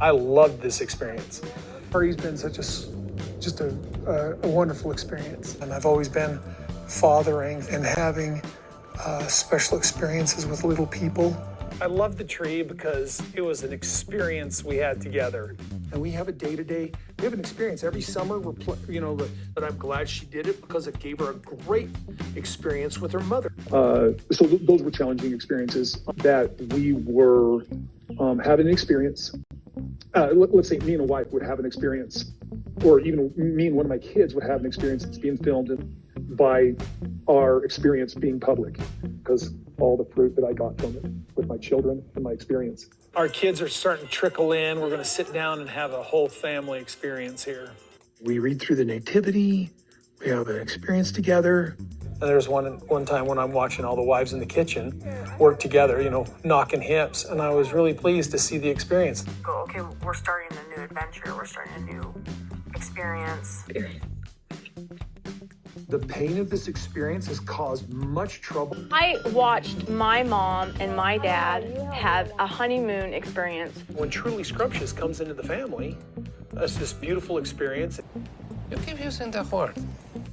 I loved this experience. Harry's been just a wonderful experience. And I've always been fathering and having special experiences with little people. I love the tree because it was an experience we had together. And we have a day-to-day, we have an experience every summer, but I'm glad she did it because it gave her a great experience with her mother. So those were challenging experiences that we were having an experience. Let's say me and a wife would have an experience, or even me and one of my kids would have an experience that's being filmed by our experience being public, because all the fruit that I got from it with my children and my experience. Our kids are starting to trickle in. We're going to sit down and have a whole family experience here. We read through the Nativity. We have an experience together. And there's one time when I'm watching all the wives in the kitchen work together, knocking hips. And I was really pleased to see the experience. Okay, we're starting a new adventure. We're starting a new experience. The pain of this experience has caused much trouble. I watched my mom and my dad have a honeymoon experience. When Truly Scrumptious comes into the family, that's this beautiful experience. You keep using the word.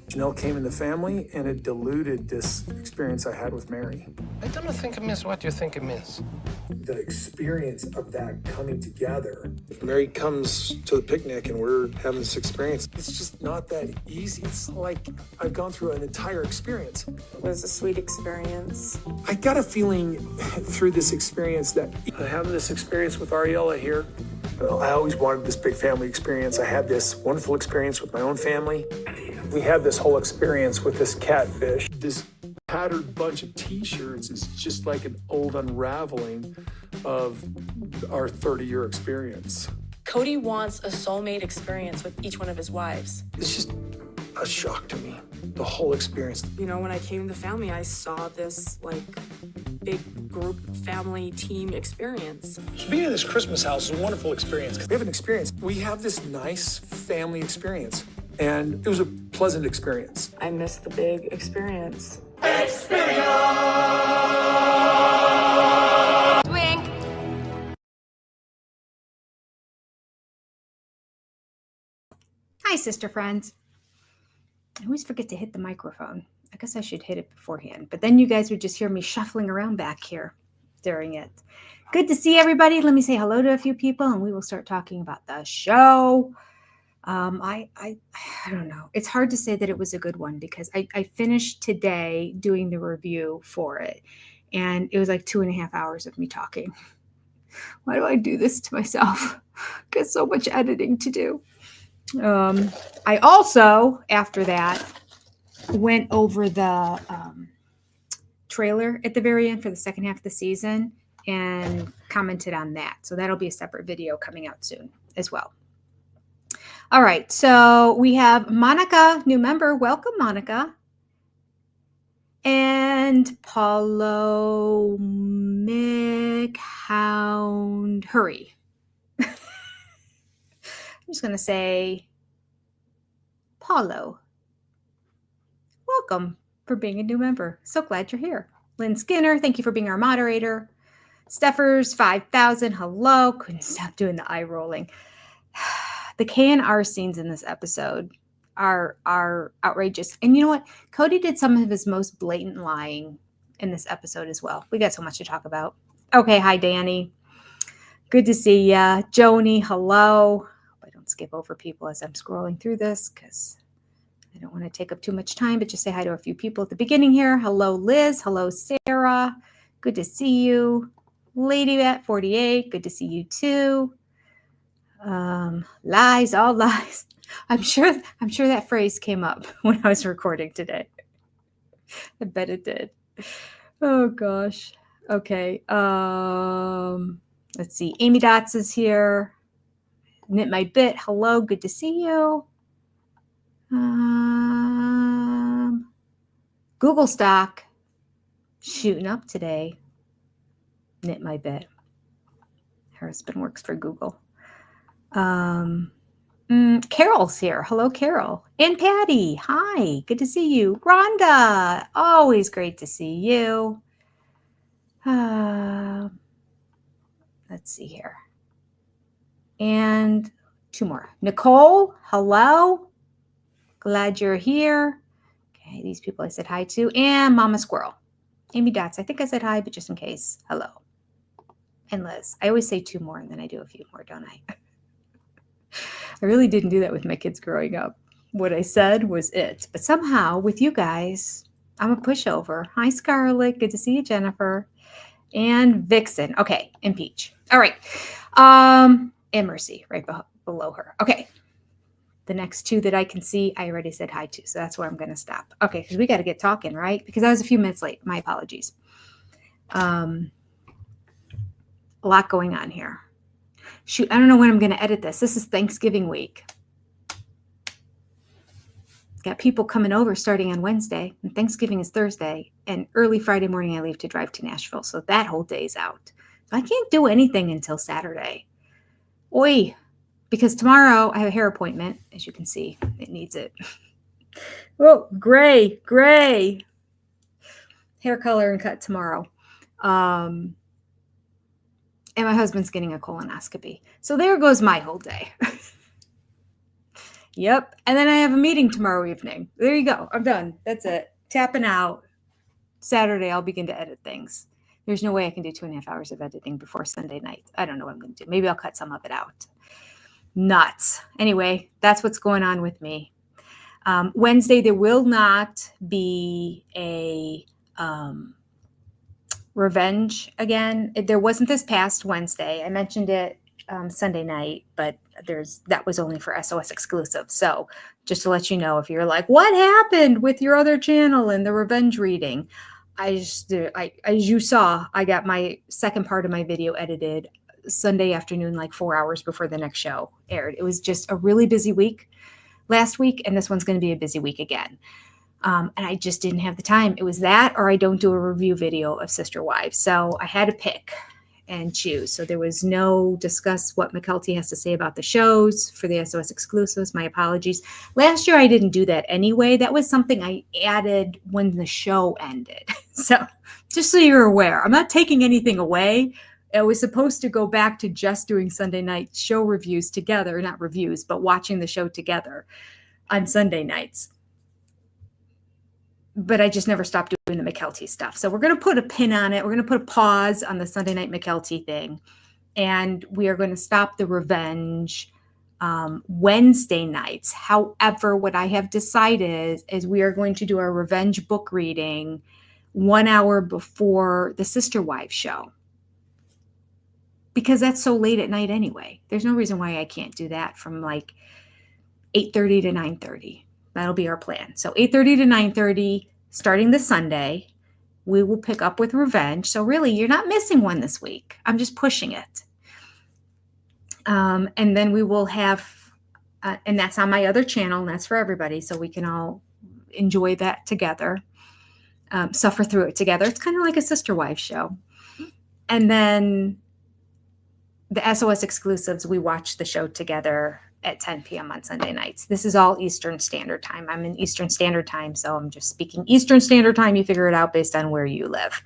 Janelle came in the family, and it diluted this experience I had with Mary. I don't think it means what you think it means. The experience of that coming together. If Mary comes to the picnic and we're having this experience, it's just not that easy. It's like I've gone through an entire experience. It was a sweet experience. I got a feeling through this experience that having this experience with Ariella here, I always wanted this big family experience. I had this wonderful experience with my own family. We had this whole experience with this catfish. This tattered bunch of t-shirts is just like an old unraveling of our 30-year experience. Cody wants a soulmate experience with each one of his wives. It's just a shock to me, the whole experience. When I came to the family, I saw this big group family team experience. Being in this Christmas house is a wonderful experience. We have an experience. We have this nice family experience, and it was a pleasant experience. I miss the big experience. Wink. Hi, sister friends. I always forget to hit the microphone. I guess I should hit it beforehand, but then you guys would just hear me shuffling around back here during it. Good to see everybody. Let me say hello to a few people, and we will start talking about the show. I don't know. It's hard to say that it was a good one because I finished today doing the review for it, and it was like 2.5 hours of me talking. Why do I do this to myself? Got so much editing to do. I also, after that, went over the trailer at the very end for the second half of the season and commented on that. So that'll be a separate video coming out soon as well. All right, so we have Monica, new member. Welcome, Monica. And Paulo McHound. Hurry. I'm just going to say, Paulo, welcome for being a new member. So glad you're here. Lynn Skinner, thank you for being our moderator. Steffers, 5,000, hello. Couldn't stop doing the eye rolling. The K&R scenes in this episode are outrageous. And you know what? Cody did some of his most blatant lying in this episode as well. We got so much to talk about. Okay, hi, Danny. Good to see ya. Joni, hello. Hope I don't skip over people as I'm scrolling through this because I don't want to take up too much time, but just say hi to a few people at the beginning here. Hello, Liz. Hello, Sarah. Good to see you. Lady at 48. Good to see you too. Lies, all lies. I'm sure that phrase came up when I was recording today. I bet it did. Oh gosh. Okay. Let's see. Amy Dots is here. Knit My Bit. Hello. Good to see you. Google Stock shooting up today. Knit My Bit. Her husband works for Google. Carol's here. Hello, Carol. And Patty. Hi. Good to see you. Rhonda. Always great to see you. Let's see here. And 2 more. Nicole, hello. Glad you're here. Okay, these people I said hi to. And Mama Squirrel. Amy Dots, I think I said hi, but just in case, hello. And Liz. I always say 2 more and then I do a few more, don't I? I really didn't do that with my kids growing up. What I said was it. But somehow with you guys, I'm a pushover. Hi, Scarlett. Good to see you, Jennifer. And Vixen. Okay, and Peach. All right. And Mercy right below her. Okay. The next 2 that I can see, I already said hi to. So that's where I'm going to stop. Okay, because we got to get talking, right? Because I was a few minutes late. My apologies. A lot going on here. Shoot, I don't know when I'm going to edit this. This is Thanksgiving week. Got people coming over starting on Wednesday, and Thanksgiving is Thursday, and early Friday morning I leave to drive to Nashville, so that whole day's out. So I can't do anything until Saturday. Oi, because tomorrow I have a hair appointment, as you can see. It needs it. Oh, gray. Hair color and cut tomorrow. And my husband's getting a colonoscopy. So there goes my whole day. Yep. And then I have a meeting tomorrow evening. There you go. I'm done. That's it. Tapping out. Saturday, I'll begin to edit things. There's no way I can do 2.5 hours of editing before Sunday night. I don't know what I'm going to do. Maybe I'll cut some of it out. Nuts. Anyway, that's what's going on with me. Wednesday, there will not be a revenge again. There wasn't this past Wednesday. I mentioned it Sunday night, but that was only for SOS exclusive. So just to let you know, if you're like, what happened with your other channel and the revenge reading? As you saw, I got my second part of my video edited Sunday afternoon, like 4 hours before the next show aired. It was just a really busy week last week, and this one's going to be a busy week again. And I just didn't have the time. It was that, or I don't do a review video of Sister Wives. So I had to pick and choose. So there was no discuss what McKelty has to say about the shows for the SOS exclusives. My apologies. Last year, I didn't do that anyway. That was something I added when the show ended. So just so you're aware, I'm not taking anything away. I was supposed to go back to just doing Sunday night show reviews together, not reviews, but watching the show together on Sunday nights. But I just never stopped doing the McKelty stuff. So we're going to put a pin on it. We're going to put a pause on the Sunday night McKelty thing. And we are going to stop the revenge Wednesday nights. However, what I have decided is we are going to do our revenge book reading 1 hour before the Sister Wives show. Because that's so late at night anyway. There's no reason why I can't do that from like 8:30 to 9:30. That'll be our plan. So 8:30 to 9:30, starting this Sunday, we will pick up with Revenge. So really, you're not missing one this week. I'm just pushing it. And then we will have, and that's on my other channel, and that's for everybody, so we can all enjoy that together, suffer through it together. It's kind of like a Sister Wives show. And then the SOS exclusives, we watch the show together at 10 p.m. on Sunday nights. This is all Eastern Standard Time. I'm in Eastern Standard Time, so I'm just speaking Eastern Standard Time. You figure it out based on where you live.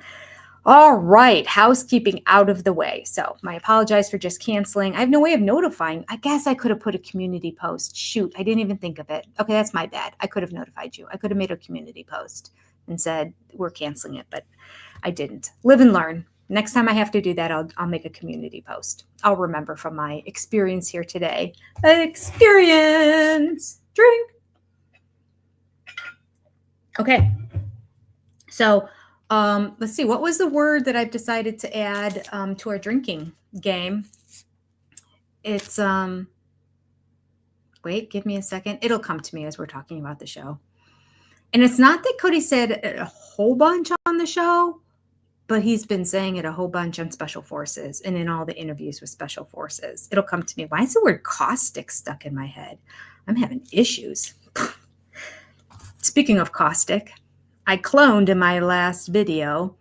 All right, housekeeping out of the way. So I apologize for just canceling. I have no way of notifying. I guess I could have put a community post. Shoot, I didn't even think of it. Okay, that's my bad. I could have notified you. I could have made a community post and said, we're canceling it, but I didn't. Live and learn. Next time I have to do that, I'll make a community post. I'll remember from my experience here today. Experience. Drink. Okay. So let's see. What was the word that I've decided to add to our drinking game? It's, wait, give me a second. It'll come to me as we're talking about the show. And it's not that Cody said a whole bunch on the show, but he's been saying it a whole bunch on Special Forces and in all the interviews with Special Forces. It'll come to me. Why is the word caustic stuck in my head? I'm having issues. Speaking of caustic, I cloned in my last video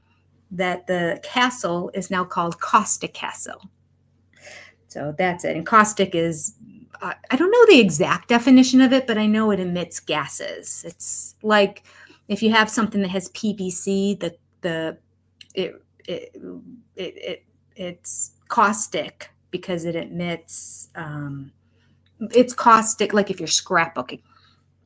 that the castle is now called Caustic Castle. So that's it. And caustic is, I don't know the exact definition of it, but I know it emits gases. It's like if you have something that has PVC, it's caustic because it emits, it's caustic, like if you're scrapbooking.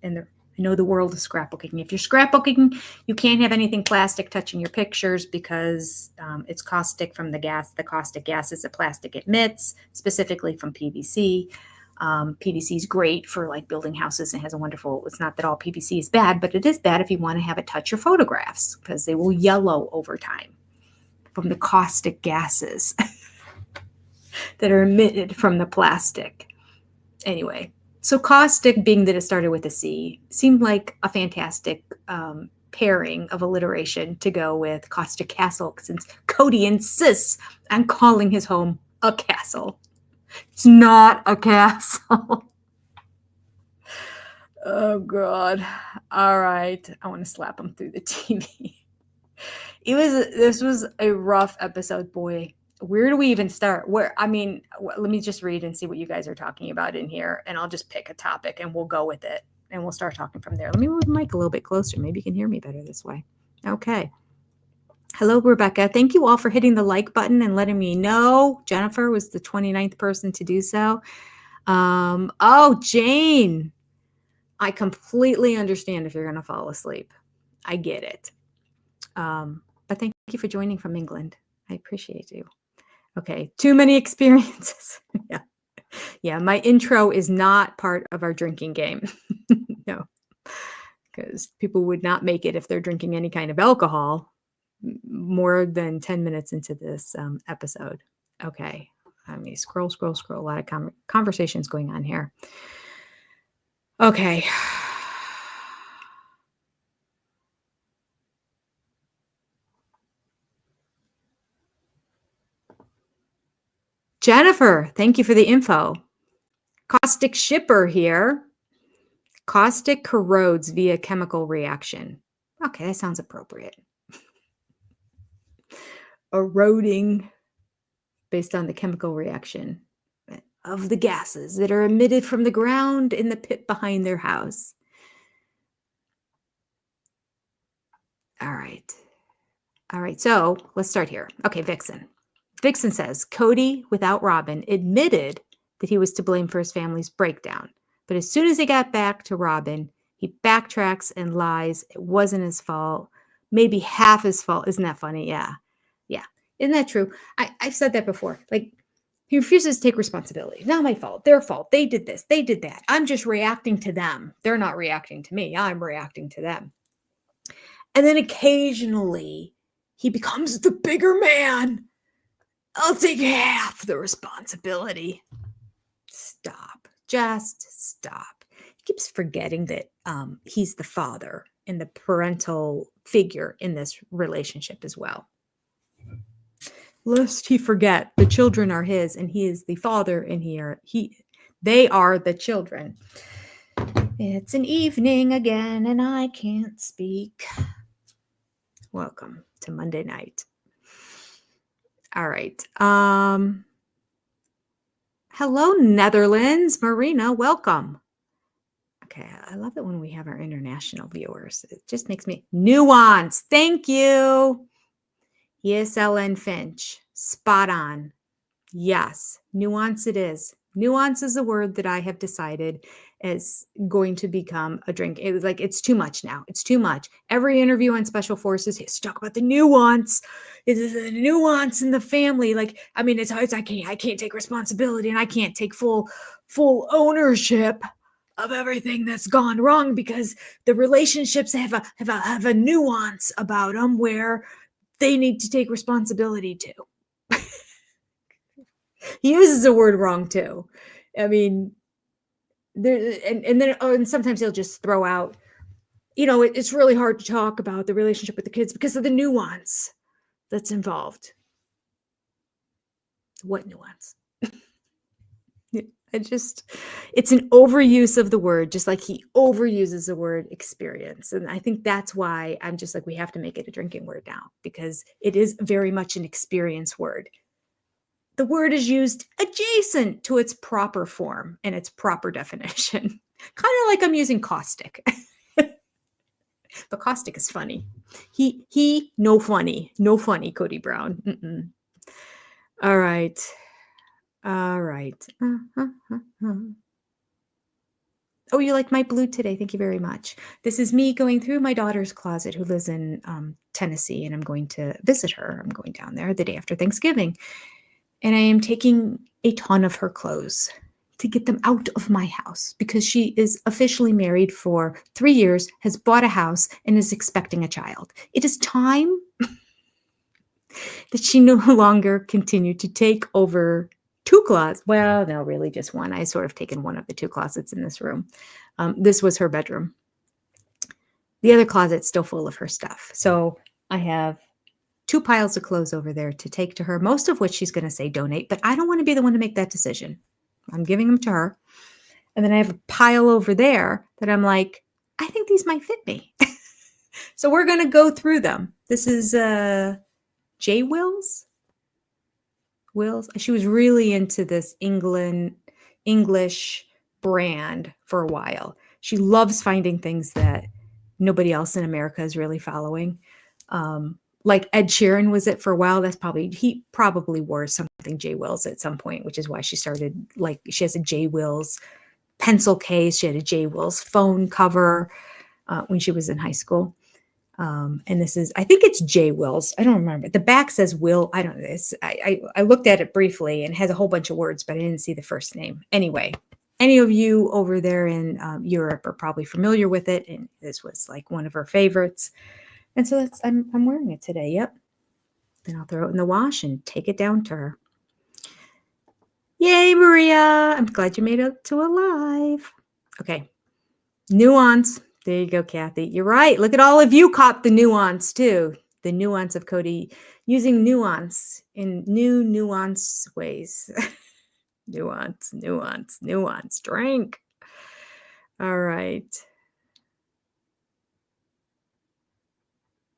And I know the world of scrapbooking. If you're scrapbooking, you can't have anything plastic touching your pictures because it's caustic from the gas. The caustic gases that plastic emits, specifically from PVC. PVC is great for like building houses and has a wonderful, it's not that all PVC is bad, but it is bad if you want to have it touch your photographs because they will yellow over time from the caustic gases that are emitted from the plastic. Anyway, so caustic, being that it started with a C, seemed like a fantastic pairing of alliteration to go with caustic castle, since Cody insists on calling his home a castle. It's not a castle. Oh, God. All right. I want to slap him through the TV. This was a rough episode, boy. Where do we even start? Let me just read and see what you guys are talking about in here, and I'll just pick a topic and we'll go with it and we'll start talking from there. Let me move the mic a little bit closer. Maybe you can hear me better this way. Okay. Hello, Rebecca. Thank you all for hitting the like button and letting me know. Jennifer was the 29th person to do so. Oh, Jane. I completely understand if you're going to fall asleep. I get it. But thank you for joining from England. I appreciate you. Okay. Too many experiences. Yeah. Yeah. My intro is not part of our drinking game. No. Because people would not make it if they're drinking any kind of alcohol more than 10 minutes into this episode. Okay. Let me scroll. A lot of conversations going on here. Okay. Jennifer, thank you for the info. Caustic shipper here. Caustic corrodes via chemical reaction. Okay, that sounds appropriate. Eroding based on the chemical reaction of the gases that are emitted from the ground in the pit behind their house. All right. So let's start here. Okay, Vixen. Vixen says, Cody, without Robin, admitted that he was to blame for his family's breakdown. But as soon as he got back to Robin, he backtracks and lies. It wasn't his fault. Maybe half his fault. Isn't that funny? Yeah. Isn't that true? I've said that before. Like, he refuses to take responsibility. Not my fault. Their fault. They did this. They did that. I'm just reacting to them. They're not reacting to me. I'm reacting to them. And then occasionally he becomes the bigger man. I'll take half the responsibility. Stop. Just stop. He keeps forgetting that he's the father and the parental figure in this relationship as well. Lest he forget, the children are his and he is the father, and they are the children. It's an evening again and I can't speak. Welcome to Monday night. All right. Hello, Netherlands. Marina, welcome. Okay, I love it when we have our international viewers. It just makes me... Nuance. Thank you. ESLN Finch. Spot on. Yes, nuance it is. Nuance is a word that I have decided is going to become a drink. It was like, it's too much now. It's too much. Every interview on Special Forces has to talk about the nuance. It's the nuance in the family. Like, I mean, I can't take responsibility and I can't take full ownership of everything that's gone wrong because the relationships have a nuance about them where they need to take responsibility too. He uses the word wrong too. I mean, and sometimes he'll just throw out, it's really hard to talk about the relationship with the kids because of the nuance that's involved. What nuance? It's an overuse of the word, just like he overuses the word experience. And I think that's why I'm just like, we have to make it a drinking word now, because it is very much an experience word. The word is used adjacent to its proper form and its proper definition. Kind of like I'm using caustic. But caustic is funny. No funny, Cody Brown. Mm-mm. All right. All right. Oh, you like my blue today. Thank you very much. This is me going through my daughter's closet who lives in Tennessee, and I'm going to visit her. I'm going down there the day after Thanksgiving. And I am taking a ton of her clothes to get them out of my house because she is officially married for 3 years, has bought a house, and is expecting a child. It is time that she no longer continue to take over 2 closets. Well, no, really just one. I sort of taken one of the 2 closets in this room. This was her bedroom. The other closet's still full of her stuff. So I have 2 piles of clothes over there to take to her, most of which she's going to say donate, but I don't want to be the one to make that decision. I'm giving them to her. And then I have a pile over there that I'm like, I think these might fit me. So we're going to go through them. This is J. Wills. She was really into this English brand for a while. She loves finding things that nobody else in America is really following. Like Ed Sheeran was it for a while. He probably wore something J. Wills at some point, which is why she started, like, she has a J. Wills pencil case. She had a J. Wills phone cover when she was in high school. And this is, I think it's J. Wills. I don't remember. The back says Will. I don't know. I looked at it briefly and it has a whole bunch of words, but I didn't see the first name. Anyway, any of you over there in Europe are probably familiar with it. And this was like one of her favorites. And so I'm wearing it today. Yep. Then I'll throw it in the wash and take it down to her. Yay, Maria. I'm glad you made it to alive. Okay. Nuance. There you go, Kathy. You're right. Look at all of you caught the nuance too. The nuance of Cody using nuance in new nuance ways. Nuance. Drink. All right.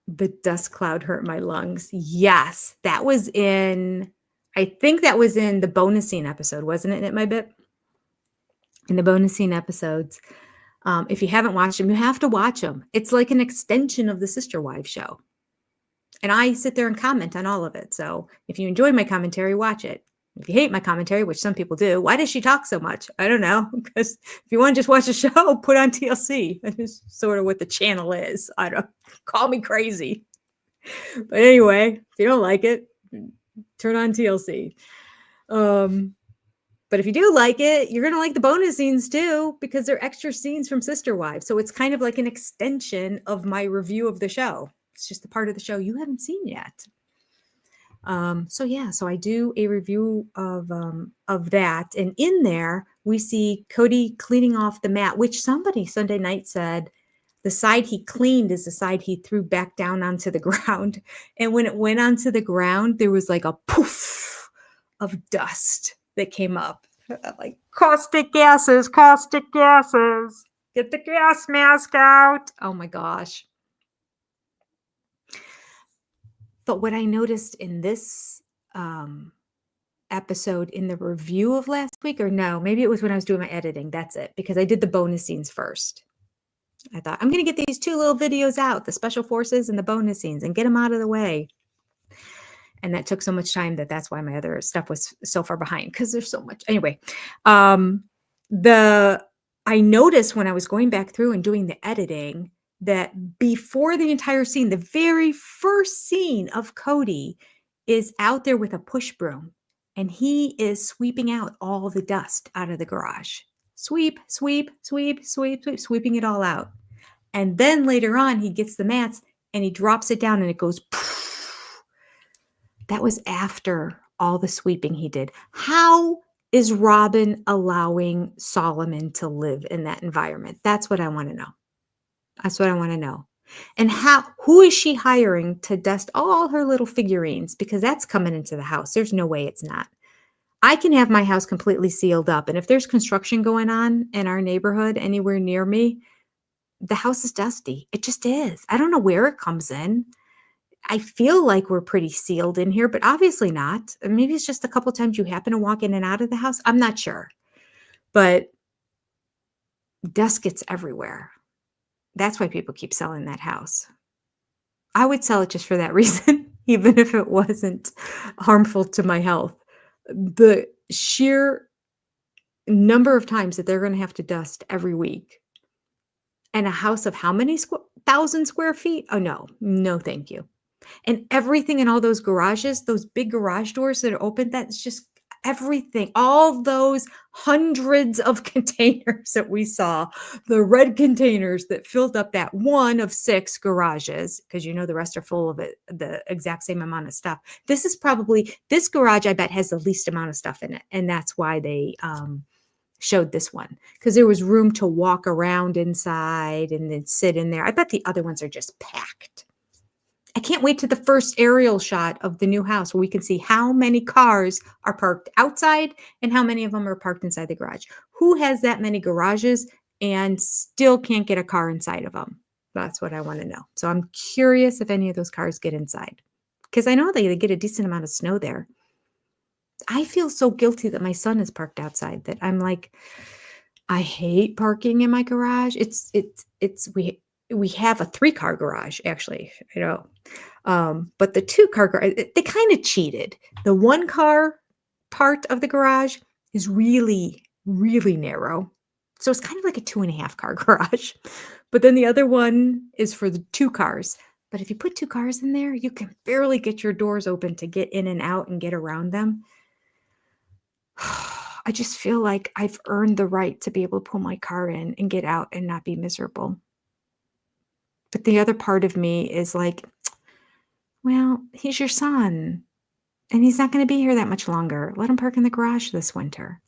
The dust cloud hurt my lungs. Yes, that was I think that was in the bonus scene episode, wasn't it, Knit My Bit? In the bonus scene episodes. If you haven't watched them, you have to watch them. It's like an extension of the Sister Wives show. And I sit there and comment on all of it. So if you enjoy my commentary, watch it. If you hate my commentary, which some people do, why does she talk so much? I don't know. Because if you want to just watch the show, put on TLC. That is sort of what the channel is. I don't call me crazy. But anyway, if you don't like it, turn on TLC. But if you do like it, you're going to like the bonus scenes too, because they're extra scenes from Sister Wives. So it's kind of like an extension of my review of the show. It's just the part of the show you haven't seen yet. So I do a review of that. And in there, we see Cody cleaning off the mat, which somebody Sunday night said the side he cleaned is the side he threw back down onto the ground. And when it went onto the ground, there was like a poof of dust that came up, like caustic gases, get the gas mask out. Oh my gosh. But what I noticed in this episode in the review of last week, or no, maybe it was when I was doing my editing. That's it, because I did the bonus scenes first. I thought, I'm going to get these 2 little videos out, the special forces and the bonus scenes, and get them out of the way. And that took so much time that's why my other stuff was so far behind, because there's so much. Anyway, I noticed when I was going back through and doing the editing that before the entire scene, the very first scene of Cody is out there with a push broom, and he is sweeping out all the dust out of the garage. Sweep, sweeping it all out. And then later on, he gets the mats and he drops it down and it goes poof. That was after all the sweeping he did. How is Robin allowing Solomon to live in that environment? That's what I want to know. And who is she hiring to dust all her little figurines? Because that's coming into the house. There's no way it's not. I can have my house completely sealed up. And if there's construction going on in our neighborhood anywhere near me, the house is dusty. It just is. I don't know where it comes in. I feel like we're pretty sealed in here, but obviously not. Maybe it's just a couple times you happen to walk in and out of the house. I'm not sure. But dust gets everywhere. That's why people keep selling that house. I would sell it just for that reason, even if it wasn't harmful to my health. The sheer number of times that they're going to have to dust every week. And a house of how many 1,000 square feet? Oh, no, no, thank you. And everything in all those garages, those big garage doors that are open, that's just everything. All those hundreds of containers that we saw, the red containers that filled up that one of 6 garages, because the rest are full of it, the exact same amount of stuff. This garage, I bet, has the least amount of stuff in it. And that's why they showed this one, because there was room to walk around inside and then sit in there. I bet the other ones are just packed. I can't wait to the first aerial shot of the new house where we can see how many cars are parked outside and how many of them are parked inside the garage. Who has that many garages and still can't get a car inside of them? That's what I want to know. So I'm curious if any of those cars get inside, because I know they get a decent amount of snow there. I feel so guilty that my son is parked outside that I'm like, I hate parking in my garage. We have a 3-car garage, actually, but the 2-car garage, they kind of cheated. The 1-car part of the garage is really, really narrow. So it's kind of like a 2.5-car garage. But then the other one is for the 2 cars. But if you put 2 cars in there, you can barely get your doors open to get in and out and get around them. I just feel like I've earned the right to be able to pull my car in and get out and not be miserable. But the other part of me is like, well, he's your son, and he's not going to be here that much longer. Let him park in the garage this winter.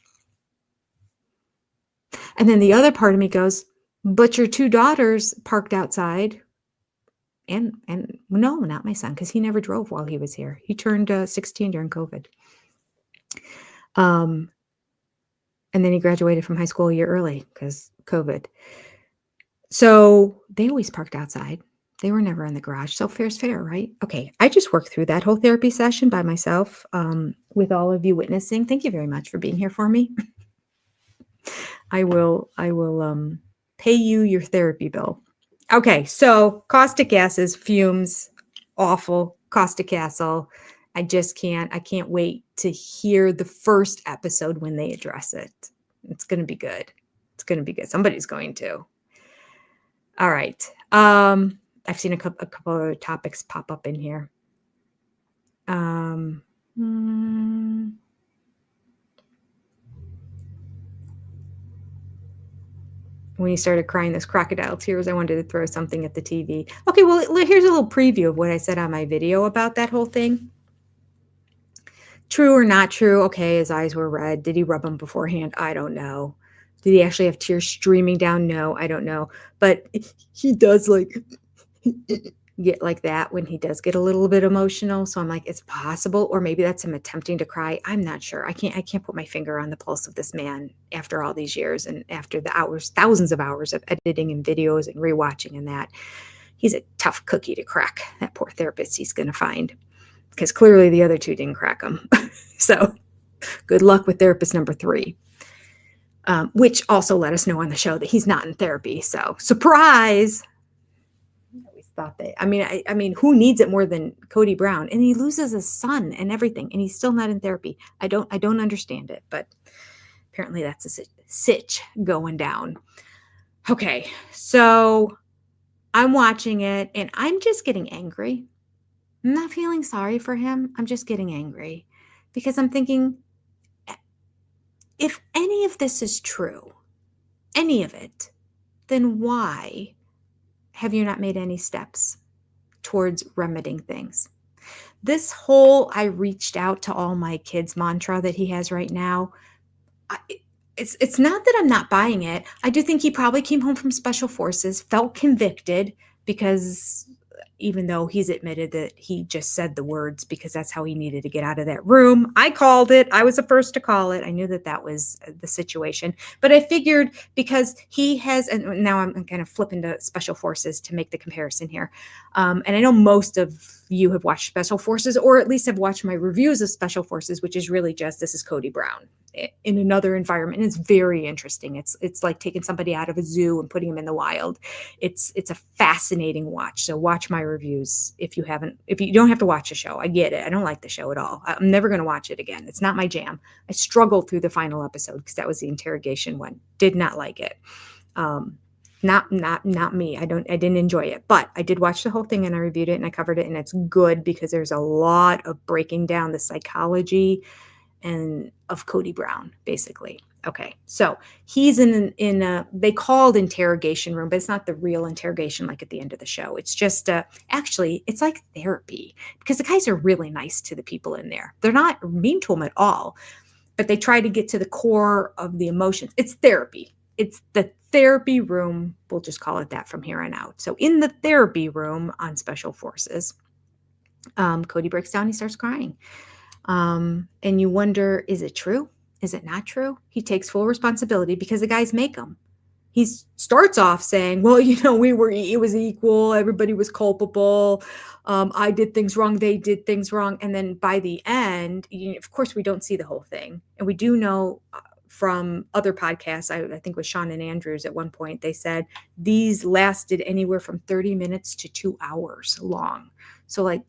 And then the other part of me goes, but your 2 daughters parked outside. And no, not my son, because he never drove while he was here. He turned 16 during COVID. And then he graduated from high school a year early because COVID. So they always parked outside. They were never in the garage. So fair's fair, right? Okay. I just worked through that whole therapy session by myself with all of you witnessing. Thank you very much for being here for me. I will pay you your therapy bill. Okay. So caustic gases, fumes, awful. Caustic Castle. I can't wait to hear the first episode when they address it. It's going to be good. It's going to be good. Somebody's going to. All right. I've seen a couple other topics pop up in here. When you started crying those crocodile tears, I wanted to throw something at the TV. Okay, well, here's a little preview of what I said on my video about that whole thing. True or not true? Okay, his eyes were red. Did he rub them beforehand? I don't know. Did he actually have tears streaming down? No, I don't know. But he does get like that when he does get a little bit emotional. So I'm like, it's possible, or maybe that's him attempting to cry. I'm not sure. I can't put my finger on the pulse of this man after all these years and after the thousands of hours of editing and videos and rewatching and that. He's a tough cookie to crack. That poor therapist he's going to find, because clearly the other 2 didn't crack him. So good luck with therapist number 3. Which also let us know on the show that he's not in therapy. So surprise. I always thought that. I mean, who needs it more than Cody Brown? And he loses his son and everything, and he's still not in therapy. I don't understand it, but apparently that's a sitch going down. Okay, so I'm watching it, and I'm just getting angry. I'm not feeling sorry for him. I'm just getting angry because I'm thinking, if any of this is true, any of it, then why have you not made any steps towards remedying things? This whole I reached out to all my kids mantra that he has right now, it's not that I'm not buying it. I do think he probably came home from special forces, felt convicted, because even though he's admitted that he just said the words because that's how he needed to get out of that room. I called it. I was the first to call it. I knew that was the situation. But I figured because he has, and now I'm kind of flipping to special forces to make the comparison here. And I know most of you have watched special forces, or at least have watched my reviews of special forces, which is really just, this is Cody Brown. in another environment. And it's very interesting. It's like taking somebody out of a zoo and putting them in the wild. It's a fascinating watch. So watch my reviews if you don't have to watch the show. I get it. I don't like the show at all. I'm never going to watch it again. It's not my jam. I struggled through the final episode because that was the interrogation one. Did not like it. Not me. I didn't enjoy it, but I did watch the whole thing and I reviewed it and I covered it, and it's good because there's a lot of breaking down the psychology and of Cody Brown, basically. Okay, so he's in they called interrogation room, but it's not the real interrogation like at the end of the show. It's just actually it's like therapy because the guys are really nice to the people in there. They're not mean to them at all, but they try to get to the core of the emotions. It's therapy. It's the therapy room. We'll just call it that from here on out. So in the therapy room on Special Forces, Cody breaks down. He starts crying. And you wonder, is it true? Is it not true? He takes full responsibility because the guys make him. He starts off saying, well, it was equal. Everybody was culpable. I did things wrong. They did things wrong. And then by the end, of course, we don't see the whole thing. And we do know from other podcasts, I think with Sean and Andrews at one point, they said these lasted anywhere from 30 minutes to 2 hours long. So like,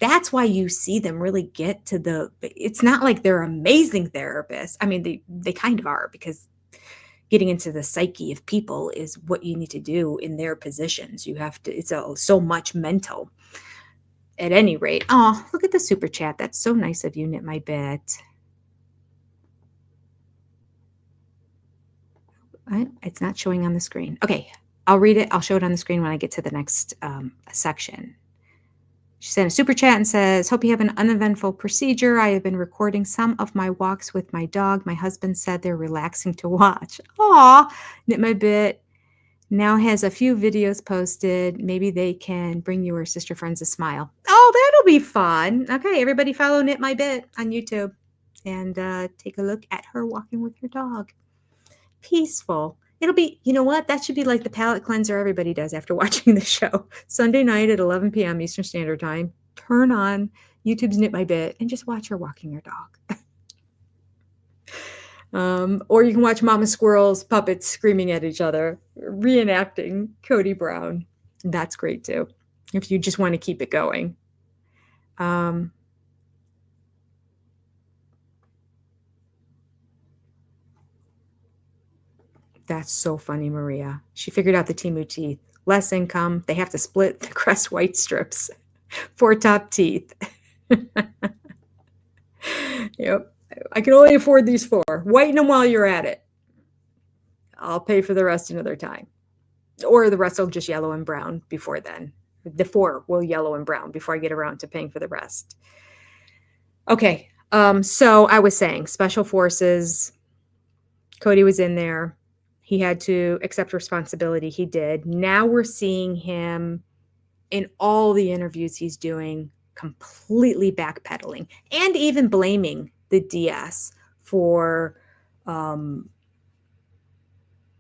that's why you see them really get to it's not like they're amazing therapists. I mean, they kind of are, because getting into the psyche of people is what you need to do in their positions. You have to, it's so much mental. At any rate, oh, look at the super chat. That's so nice of you, Knit My Bet. It's not showing on the screen. Okay, I'll read it. I'll show it on the screen when I get to the next section. She sent a super chat and says, hope you have an uneventful procedure. I have been recording some of my walks with my dog. My husband said they're relaxing to watch. Aw, Knit My Bit now has a few videos posted. Maybe they can bring your sister friends a smile. Oh, that'll be fun. Okay, everybody follow Knit My Bit on YouTube and take a look at her walking with her dog. Peaceful. It'll be, you know what? That should be like the palate cleanser everybody does after watching the show. Sunday night at 11 p.m. Eastern Standard Time. Turn on YouTube's Knit My Bit and just watch her walking her dog. Or you can watch Mama Squirrel's puppets screaming at each other, reenacting Cody Brown. That's great too, if you just want to keep it going. That's so funny, Maria. She figured out the Temu teeth. Less income. They have to split the crest white strips. 4 top teeth. Yep. I can only afford these 4. Whiten them while you're at it. I'll pay for the rest another time. Or the rest will just yellow and brown before then. The 4 will yellow and brown before I get around to paying for the rest. Okay. So I was saying, Special Forces, Cody was in there. He had to accept responsibility. He did. Now we're seeing him in all the interviews he's doing, completely backpedaling and even blaming the DS for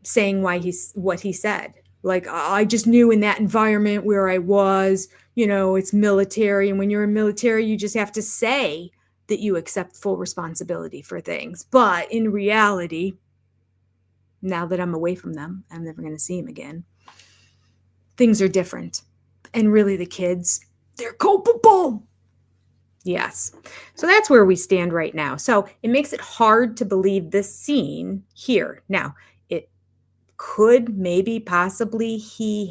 saying what he said. Like, I just knew in that environment where I was, it's military. And when you're in military, you just have to say that you accept full responsibility for things. But in reality, now that I'm away from them, I'm never going to see him again. Things are different. And really the kids, they're culpable. Yes. So that's where we stand right now. So it makes it hard to believe this scene here. Now, it could maybe possibly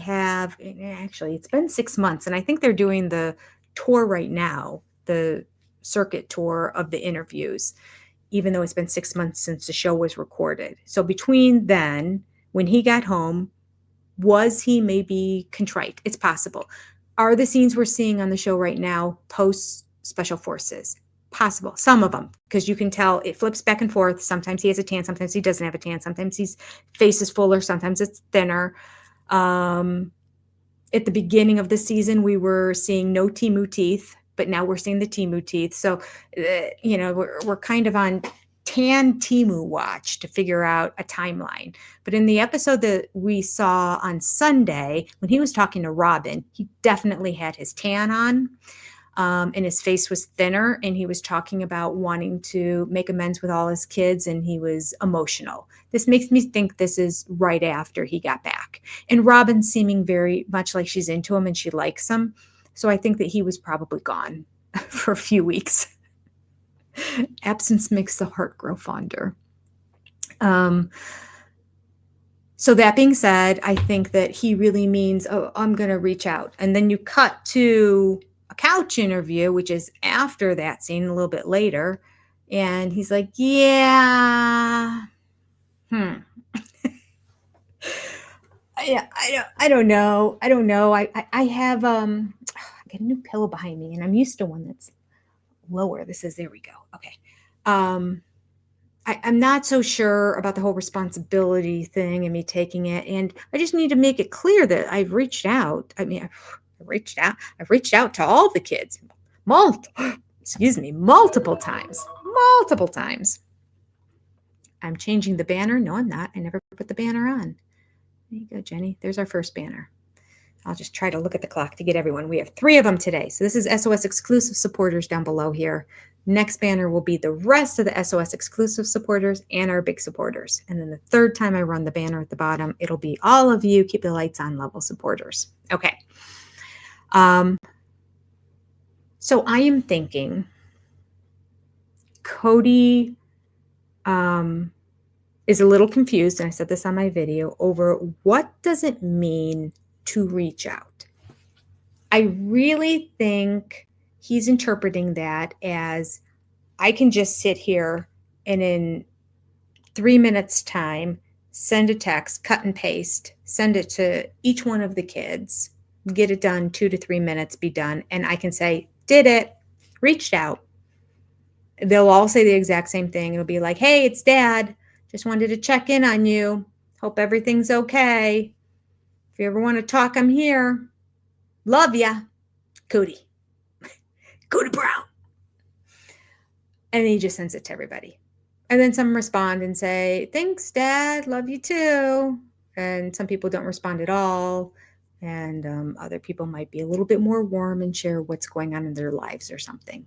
actually, it's been 6 months, and I think they're doing the tour right now, the circuit tour of the interviews, even though it's been 6 months since the show was recorded. So between then, when he got home, was he maybe contrite? It's possible. Are the scenes we're seeing on the show right now post Special Forces? Possible. Some of them, because you can tell it flips back and forth. Sometimes he has a tan, sometimes he doesn't have a tan. Sometimes his face is fuller, sometimes it's thinner. At the beginning of the season, we were seeing no Temu teeth, but now we're seeing the Temu teeth. So, we're kind of on tan Temu watch to figure out a timeline. But in the episode that we saw on Sunday, when he was talking to Robin, he definitely had his tan on. and his face was thinner, and he was talking about wanting to make amends with all his kids, and he was emotional. This makes me think this is right after he got back. And Robin's seeming very much like she's into him and she likes him. So I think that he was probably gone for a few weeks. Absence makes the heart grow fonder. So that being said, I think that he really means, oh, I'm going to reach out. And then you cut to a couch interview, which is after that scene, a little bit later. And he's like, yeah, I don't know. I have, I got a new pillow behind me, and I'm used to one that's lower. There we go. Okay. I'm not so sure about the whole responsibility thing and me taking it. And I just need to make it clear that I've reached out. I mean, I've reached out to all the kids, multiple times. I'm changing the banner. No, I'm not. I never put the banner on. There you go, Jenny. There's our first banner. I'll just try to look at the clock to get everyone. We have 3 of them today. So this is SOS exclusive supporters down below here. Next banner will be the rest of the SOS exclusive supporters and our big supporters. And then the third time I run the banner at the bottom, it'll be all of you keep the lights on level supporters. Okay. So I am thinking Cody is a little confused, and I said this on my video, over what does it mean to reach out. I really think he's interpreting that as I can just sit here and in 3 minutes time, send a text, cut and paste, send it to each one of the kids, get it done, 2 to 3 minutes, be done. And I can say, did it, reached out. They'll all say the exact same thing. It'll be like, hey, it's Dad. Just wanted to check in on you. Hope everything's okay. If you ever want to talk, I'm here. Love ya. Cody. Cody Brown. And then he just sends it to everybody. And then some respond and say, thanks, Dad. Love you too. And some people don't respond at all. And other people might be a little bit more warm and share what's going on in their lives or something.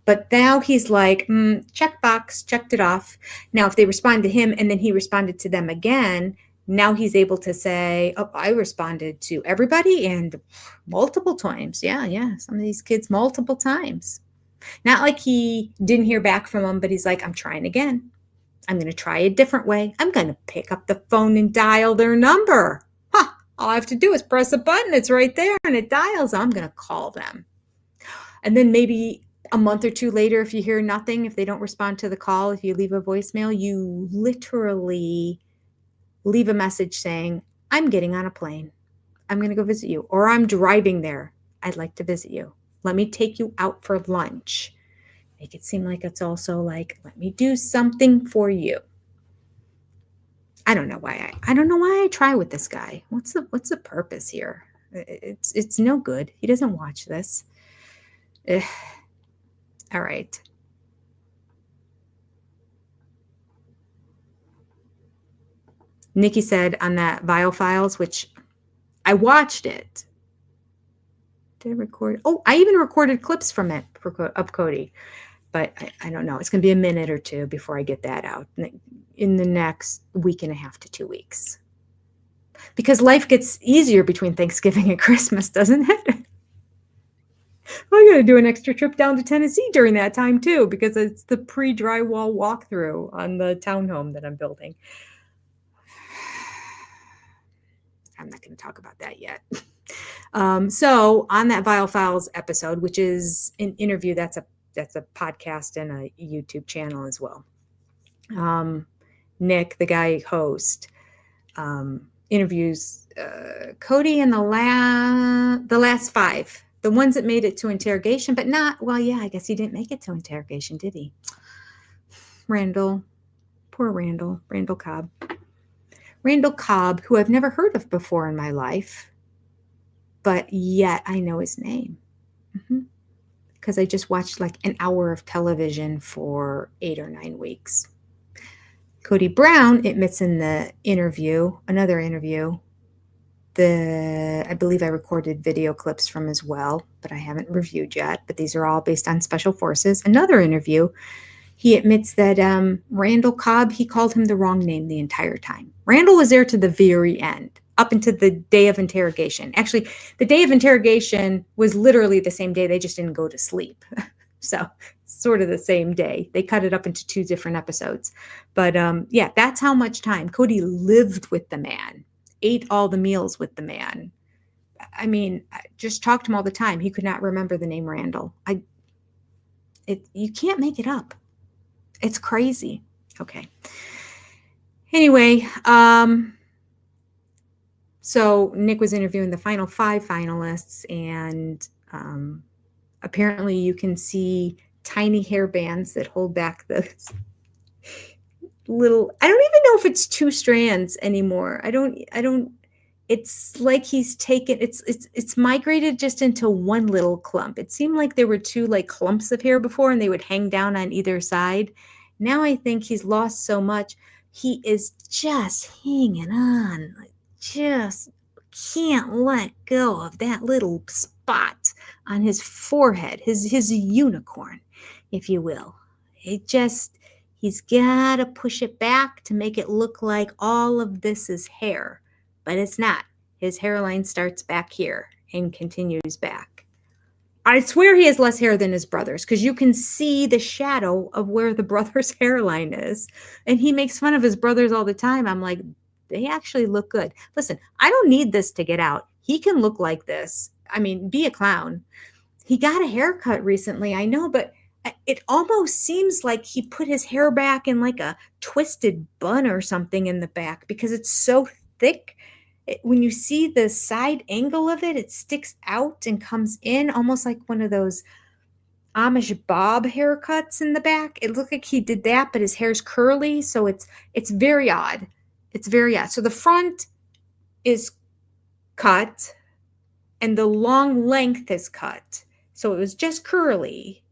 But now he's like, checkbox, checked it off. Now, if they respond to him and then he responded to them again, now he's able to say, oh, I responded to everybody and multiple times. Yeah. Some of these kids multiple times. Not like he didn't hear back from them, but he's like, I'm trying again. I'm going to try a different way. I'm going to pick up the phone and dial their number. All I have to do is press a button. It's right there and it dials. I'm going to call them. And then maybe a month or 2 later, if you hear nothing, if they don't respond to the call, if you leave a voicemail, you literally leave a message saying, I'm getting on a plane. I'm going to go visit you. Or I'm driving there. I'd like to visit you. Let me take you out for lunch. Make it seem like it's also like, let me do something for you. I don't know why I try with this guy. What's the purpose here? It's no good. He doesn't watch this. All right. Nikki said on that Bio Files, which I watched it. Did I record? Oh, I even recorded clips from it of Cody. But I don't know. It's going to be a minute or 2 before I get that out in the next week and a half to 2 weeks. Because life gets easier between Thanksgiving and Christmas, doesn't it? I'm going to do an extra trip down to Tennessee during that time, too, because it's the pre-drywall walkthrough on the townhome that I'm building. I'm not going to talk about that yet. So on that Vile Files episode, which is an interview, that's a podcast and a YouTube channel as well. Nick, the guy host, interviews Cody and the last 5. The ones that made it to interrogation, but not, well, yeah, I guess he didn't make it to interrogation, did he? Randall. Poor Randall. Randall Cobb. Randall Cobb, who I've never heard of before in my life, but yet I know his name. Because I just watched like an hour of television for 8 or 9 weeks. Cody Brown admits in the interview, another interview, I believe I recorded video clips from as well, but I haven't reviewed yet. But these are all based on Special Forces. Another interview, he admits that Randall Cobb, he called him the wrong name the entire time. Randall was there to the very end, up into the day of interrogation. Actually, the day of interrogation was literally the same day. They just didn't go to sleep. So sort of the same day. They cut it up into 2 different episodes. But yeah, that's how much time. Cody lived with the man, ate all the meals with the man. I mean, I just talked to him all the time. He could not remember the name Randall. You can't make it up. It's crazy. Okay. Anyway, so Nick was interviewing the final 5 finalists, and apparently you can see tiny hair bands that hold back the little, I don't even know if it's 2 strands anymore. I don't, it's like he's taken, it's migrated just into one little clump. It seemed like there were 2 like clumps of hair before, and they would hang down on either side. Now I think he's lost so much. He is just hanging on, just can't let go of that little spot on his forehead, his unicorn, if you will. He's got to push it back to make it look like all of this is hair, but it's not. His hairline starts back here and continues back. I swear he has less hair than his brothers, because you can see the shadow of where the brother's hairline is. And he makes fun of his brothers all the time. I'm like, they actually look good. Listen, I don't need this to get out. He can look like this. I mean, be a clown. He got a haircut recently, I know, but it almost seems like he put his hair back in like a twisted bun or something in the back, because it's so thick. When you see the side angle of it, it sticks out and comes in almost like one of those Amish bob haircuts in the back. It looked like he did that, but his hair's curly, so it's very odd. It's very odd. So the front is cut and the long length is cut. So it was just curly,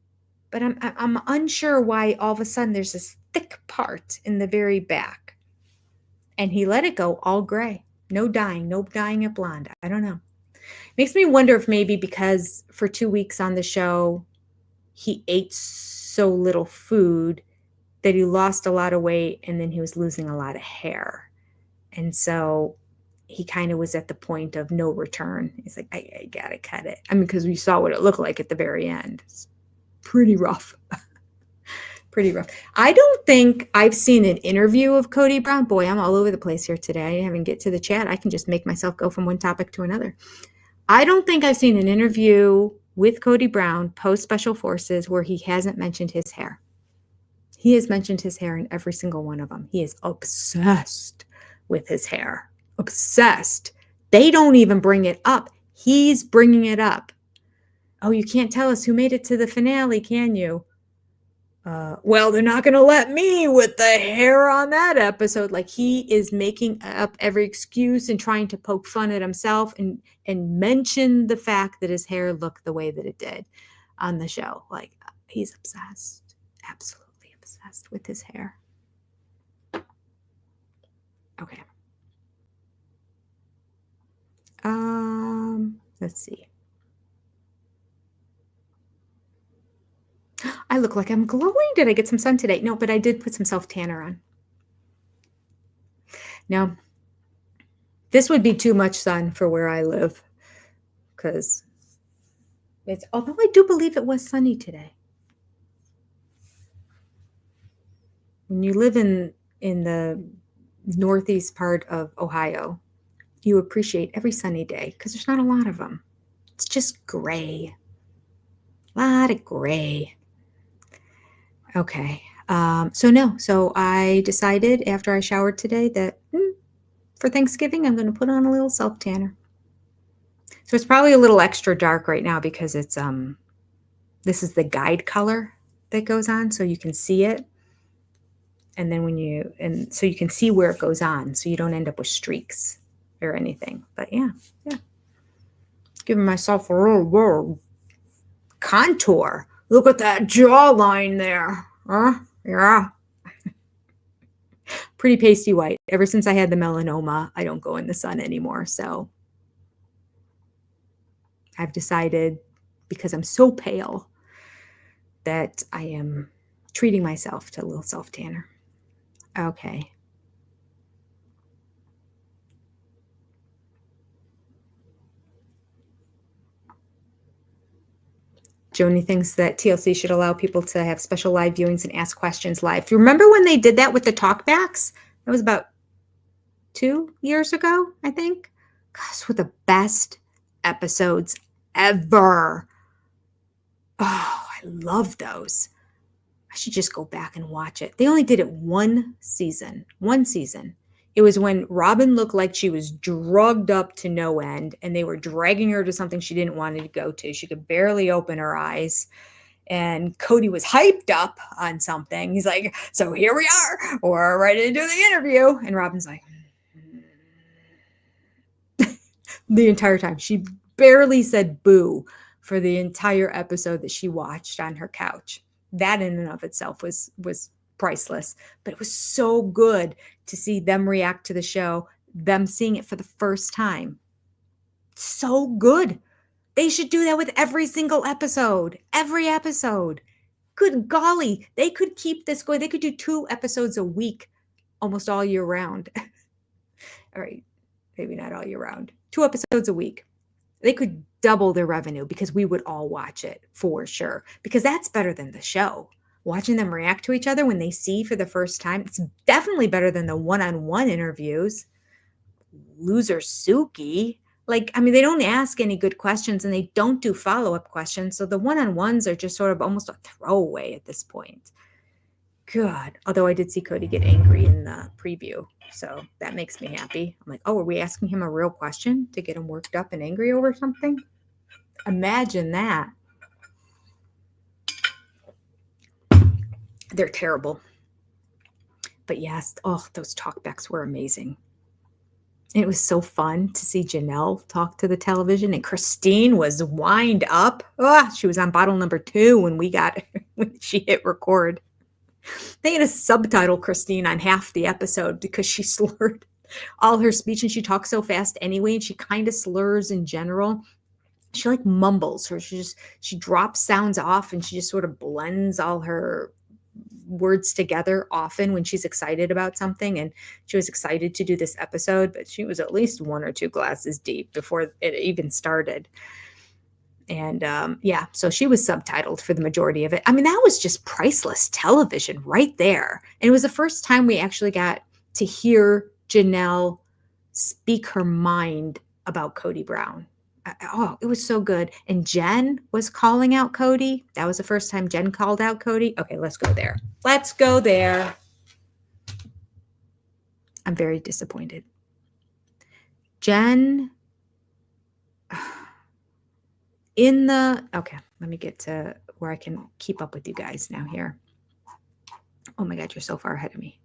but I'm unsure why all of a sudden there's this thick part in the very back. And he let it go all gray. No dyeing it blonde. I don't know. Makes me wonder if maybe because for 2 weeks on the show, he ate so little food that he lost a lot of weight, and then he was losing a lot of hair. And so he kind of was at the point of no return. He's like, I gotta cut it. I mean, because we saw what it looked like at the very end. It's pretty rough. Pretty rough. I don't think I've seen an interview of Cody Brown. Boy, I'm all over the place here today. I didn't even get to the chat. I can just make myself go from one topic to another. I don't think I've seen an interview with Cody Brown post Special Forces where he hasn't mentioned his hair. He has mentioned his hair in every single one of them. He is obsessed with his hair. Obsessed. They don't even bring it up. He's bringing it up. Oh, you can't tell us who made it to the finale, can you? Well, they're not going to let me with the hair on that episode. Like, he is making up every excuse and trying to poke fun at himself and mention the fact that his hair looked the way that it did on the show. Like, he's obsessed, absolutely obsessed with his hair. Okay. Let's see. I look like I'm glowing. Did I get some sun today? No, but I did put some self-tanner on. Now, this would be too much sun for where I live, because although I do believe it was sunny today. When you live in the northeast part of Ohio, you appreciate every sunny day because there's not a lot of them. It's just gray. A lot of gray. Okay. So I decided after I showered today that for Thanksgiving, I'm going to put on a little self-tanner. So it's probably a little extra dark right now because it's, this is the guide color that goes on so you can see it. And then so you can see where it goes on so you don't end up with streaks or anything. But yeah. Giving myself a little contour. Look at that jawline there. Huh? Yeah. Pretty pasty white. Ever since I had the melanoma, I don't go in the sun anymore. So I've decided, because I'm so pale, that I am treating myself to a little self-tanner. Okay. Joni thinks that TLC should allow people to have special live viewings and ask questions live. Do you remember when they did that with the talkbacks? That was about 2 years ago, I think. Gosh, were the best episodes ever. Oh, I love those. I should just go back and watch it. They only did it one season. One season. It was when Robin looked like she was drugged up to no end, and they were dragging her to something she didn't want to go to. She could barely open her eyes. And Cody was hyped up on something. He's like, so here we are. We're ready to do the interview. And Robin's like, the entire time. She barely said boo for the entire episode that she watched on her couch. That in and of itself was priceless. But it was so good to see them react to the show, them seeing it for the first time. So good. They should do that with every single episode. Every episode. Good golly. They could keep this going. They could do 2 episodes a week almost all year round. All right. Maybe not all year round. 2 episodes a week. They could double their revenue because we would all watch it for sure. Because that's better than the show. Watching them react to each other when they see for the first time. It's definitely better than the one-on-one interviews. Loser Suki. Like, I mean, they don't ask any good questions and they don't do follow-up questions. So the one-on-ones are just sort of almost a throwaway at this point. God. Although I did see Cody get angry in the preview. So that makes me happy. I'm like, oh, are we asking him a real question to get him worked up and angry over something? Imagine that. They're terrible. But yes, oh, those talkbacks were amazing. It was so fun to see Janelle talk to the television, and Christine was wind up. Oh, she was on bottle number 2 when she hit record. They had to subtitle Christine on half the episode because she slurred all her speech, and she talks so fast anyway, and she kind of slurs in general. She like mumbles, or she drops sounds off, and she just sort of blends all her words together often when she's excited about something. And she was excited to do this episode, but she was at least 1 or 2 glasses deep before it even started. And yeah, so she was subtitled for the majority of it. I mean, that was just priceless television right there. And it was the first time we actually got to hear Janelle speak her mind about Cody Brown. Oh, it was so good. And Jen was calling out Cody. That was the first time Jen called out Cody. Okay, let's go there. Let's go there. I'm very disappointed. Jen, okay, let me get to where I can keep up with you guys now here. Oh my God, you're so far ahead of me.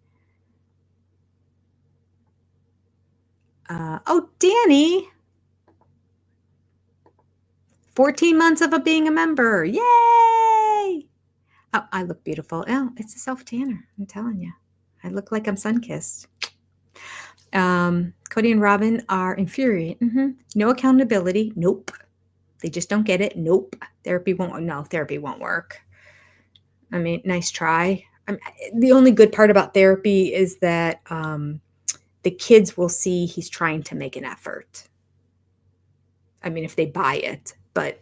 Oh, Danny. 14 months of being a member. Yay! Oh, I look beautiful. Oh, it's a self-tanner. I'm telling you. I look like I'm sun-kissed. Cody and Robin are infuriating. Mm-hmm. No accountability. Nope. They just don't get it. Nope. Therapy won't work. I mean, nice try. The only good part about therapy is that the kids will see he's trying to make an effort. I mean, if they buy it. But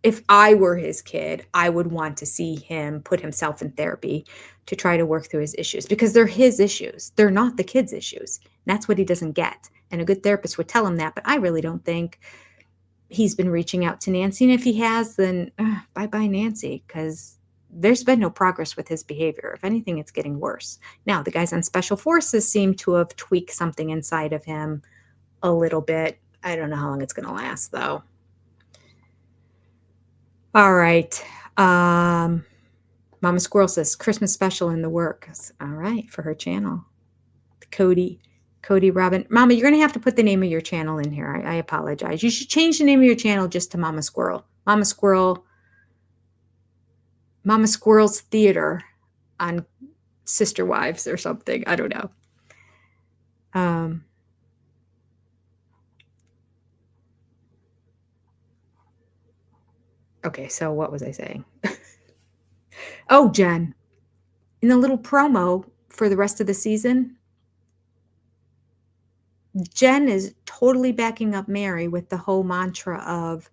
if I were his kid, I would want to see him put himself in therapy to try to work through his issues, because they're his issues. They're not the kid's issues. And that's what he doesn't get. And a good therapist would tell him that. But I really don't think he's been reaching out to Nancy. And if he has, then bye-bye, Nancy, because there's been no progress with his behavior. If anything, it's getting worse. Now, the guys on Special Forces seem to have tweaked something inside of him a little bit. I don't know how long it's going to last, though. All right. Mama Squirrel says Christmas special in the works. All right, for her channel. Cody Robin. Mama, you're going to have to put the name of your channel in here. I apologize. You should change the name of your channel just to Mama Squirrel. Mama Squirrel's Theater on Sister Wives or something. I don't know. Okay, so what was I saying? Oh, Jen, in the little promo for the rest of the season, Jen is totally backing up Mary with the whole mantra of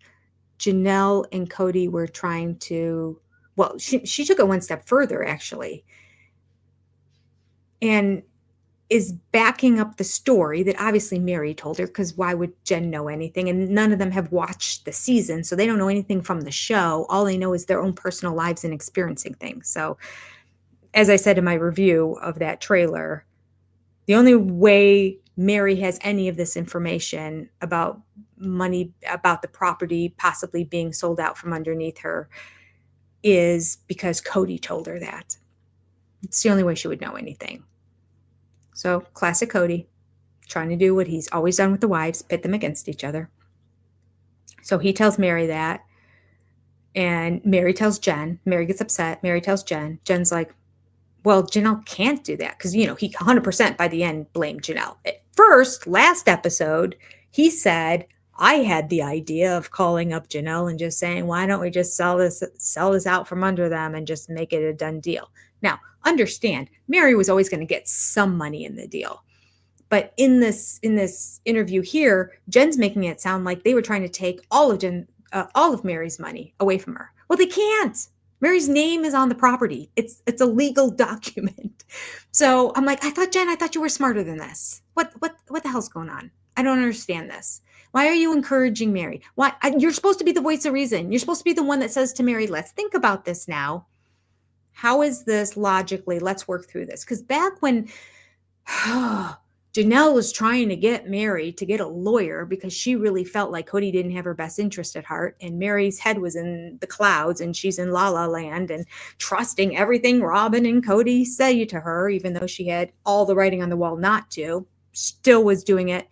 Janelle and Cody were trying to, well, she took it one step further, actually, and is backing up the story that obviously Mary told her, because why would Jen know anything? And none of them have watched the season, so they don't know anything from the show. All they know is their own personal lives and experiencing things. So, as I said in my review of that trailer, the only way Mary has any of this information about money, about the property possibly being sold out from underneath her, is because Cody told her that. It's the only way she would know anything. So, classic Cody, trying to do what he's always done with the wives, pit them against each other. So he tells Mary that, and Mary tells Jen. Mary gets upset. Mary tells Jen. Jen's like, well, Janelle can't do that, because, he 100% by the end blamed Janelle. At first, last episode, he said, I had the idea of calling up Janelle and just saying, why don't we just sell this out from under them and just make it a done deal? Now, understand, Mary was always going to get some money in the deal. But in this interview here, Jen's making it sound like they were trying to take all of Mary's money away from her. Well, they can't. Mary's name is on the property. It's a legal document. So I'm like, Jen, I thought you were smarter than this. What the hell's going on? I don't understand this. Why are you encouraging Mary? You're supposed to be the voice of reason. You're supposed to be the one that says to Mary, let's think about this now. How is this logically? Let's work through this. Because back when Janelle was trying to get Mary to get a lawyer because she really felt like Cody didn't have her best interest at heart, and Mary's head was in the clouds and she's in la la land and trusting everything Robin and Cody say to her, even though she had all the writing on the wall not to, still was doing it.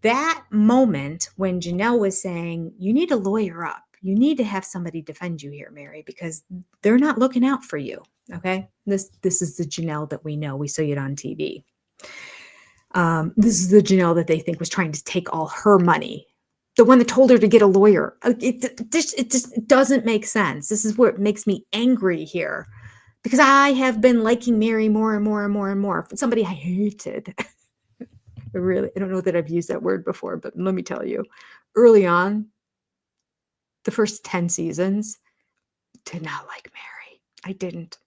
That moment when Janelle was saying, you need to lawyer up, you need to have somebody defend you here, Mary, because they're not looking out for you. Okay. This is the Janelle that we know. We see it on TV. This is the Janelle that they think was trying to take all her money. The one that told her to get a lawyer. It just doesn't make sense. This is what makes me angry here, because I have been liking Mary more and more and more and more. Somebody I hated. I don't know that I've used that word before, but let me tell you, early on, the first 10 seasons, did not like Mary. I didn't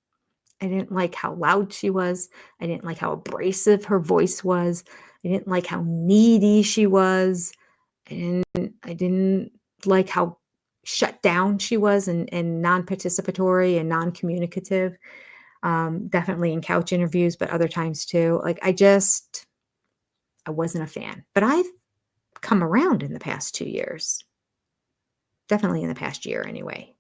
like how loud she was. I didn't like how abrasive her voice was. I didn't like how needy she was. I didn't like how shut down she was and non-participatory and non-communicative. Definitely in couch interviews, but other times too. I wasn't a fan. But I've come around in the past 2 years. Definitely in the past year anyway.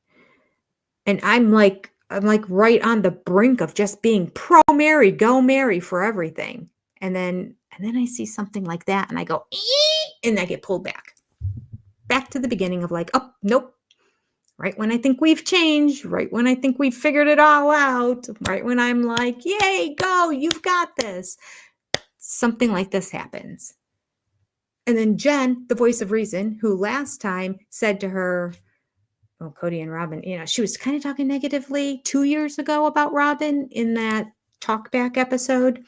And I'm like right on the brink of just being pro Mary, go Mary for everything. And then I see something like that and I go, and I get pulled back to the beginning of like, oh, nope. Right when I think we've changed, right when I think we've figured it all out, right when I'm like, yay, go, you've got this. Something like this happens. And then Jen, the voice of reason, who last time said to her, well, Cody and Robin, she was kind of talking negatively 2 years ago about Robin in that talkback episode.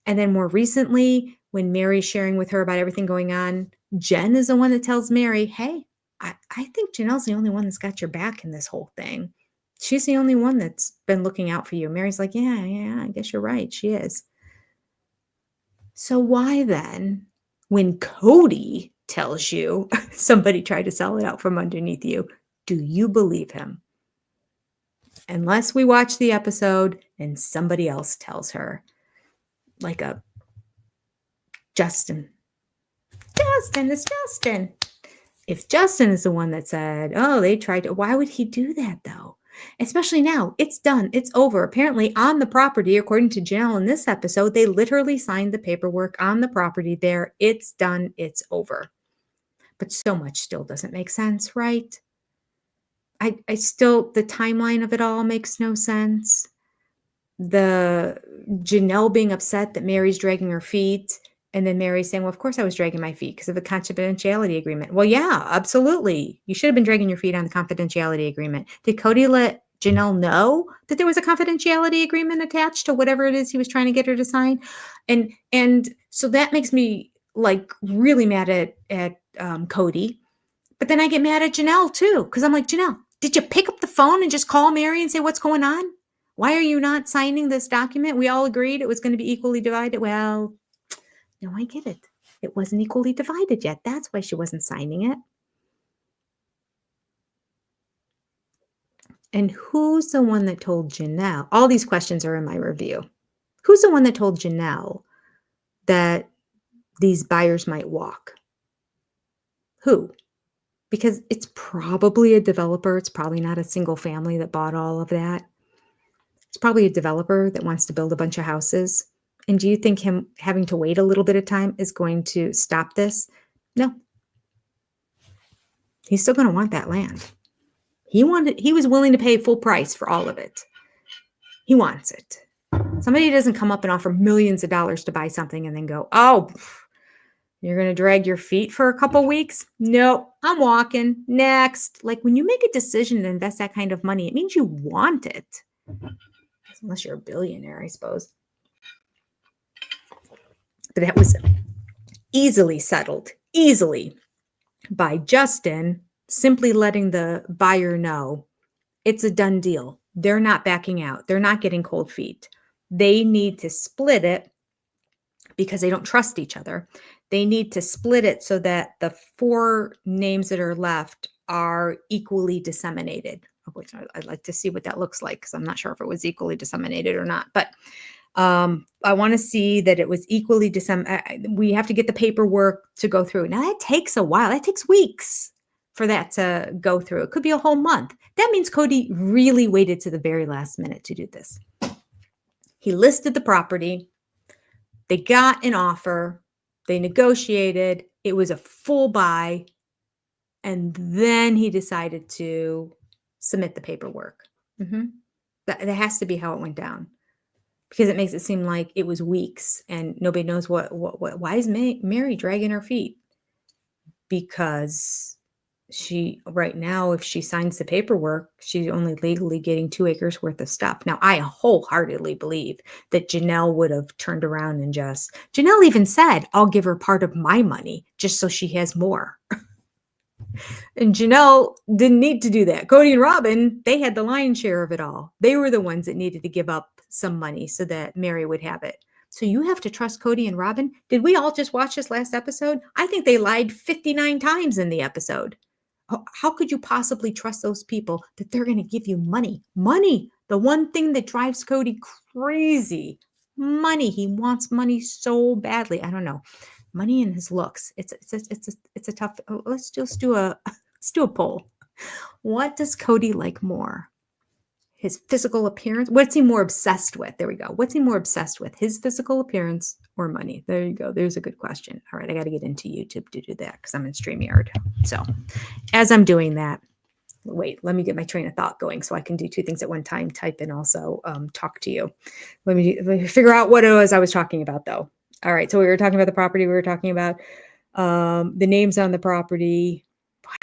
And then more recently, when Mary's sharing with her about everything going on, Jen is the one that tells Mary, hey, I think Janelle's the only one that's got your back in this whole thing. She's the only one that's been looking out for you. Mary's like, yeah, I guess you're right. She is. So why then, when Cody tells you somebody tried to sell it out from underneath you, do you believe him? Unless we watch the episode and somebody else tells her, like a Justin. It's Justin. If Justin is the one that said, oh, they tried to, why would he do that though? Especially now, it's done, it's over. Apparently on the property, according to Janelle in this episode, they literally signed the paperwork on the property there. It's done, it's over. But so much still doesn't make sense, right? I still, the timeline of it all makes no sense. The Janelle being upset that Mary's dragging her feet And then Mary's saying, well, of course I was dragging my feet because of the confidentiality agreement. Well, yeah, absolutely. You should have been dragging your feet on the confidentiality agreement. Did Cody let Janelle know that there was a confidentiality agreement attached to whatever it is he was trying to get her to sign? And so that makes me like really mad at Cody. But then I get mad at Janelle too, because I'm like, Janelle, did you pick up the phone and just call Mary and say, what's going on? Why are you not signing this document? We all agreed it was going to be equally divided. Well, no, I get it. It wasn't equally divided yet. That's why she wasn't signing it. And who's the one that told Janelle? All these questions are in my review. Who's the one that told Janelle that these buyers might walk? Who? Because it's probably a developer. It's probably not a single family that bought all of that. It's probably a developer that wants to build a bunch of houses. And do you think him having to wait a little bit of time is going to stop this? No. He's still going to want that land. He was willing to pay full price for all of it. He wants it. Somebody doesn't come up and offer millions of dollars to buy something and then go, oh, you're going to drag your feet for a couple weeks? Nope, I'm walking. Next. Like when you make a decision to invest that kind of money, it means you want it. Unless you're a billionaire, I suppose. But that was easily settled, by Justin simply letting the buyer know it's a done deal. They're not backing out. They're not getting cold feet. They need to split it because they don't trust each other. They need to split it so that the 4 names that are left are equally disseminated. Which I'd like to see what that looks like because I'm not sure if it was equally disseminated or not. But I want to see that it was equally disseminated. We have to get the paperwork to go through. Now that takes a while. That takes weeks for that to go through. It could be a whole month. That means Cody really waited to the very last minute to do this. He listed the property. They got an offer. They negotiated. It was a full buy. And then he decided to submit the paperwork. That has to be how it went down. Because it makes it seem like it was weeks and nobody knows why is Mary dragging her feet? Because right now, if she signs the paperwork, she's only legally getting 2 acres worth of stuff. Now, I wholeheartedly believe that Janelle would have turned around and Janelle even said, I'll give her part of my money just so she has more. And Janelle didn't need to do that. Cody and Robin, they had the lion's share of it all. They were the ones that needed to give up some money so that Mary would have it. So you have to trust Cody and Robin. Did we all just watch this last episode? I think they lied 59 times in the episode. How could you possibly trust those people that they're going to give you money? Money, the one thing that drives Cody crazy. Money. He wants money so badly. I don't know. Money and his looks. It's a tough. Let's do a poll. What does Cody like more? His physical appearance? What's he more obsessed with? There we go. What's he more obsessed with? His physical appearance or money? There you go. There's a good question. All right, I got to get into YouTube to do that because I'm in StreamYard. So as I'm doing that, wait, let me get my train of thought going so I can do 2 things at one time, type and also talk to you. Let me figure out what it was I was talking about though. All right, so we were talking about the property. We were talking about the names on the property.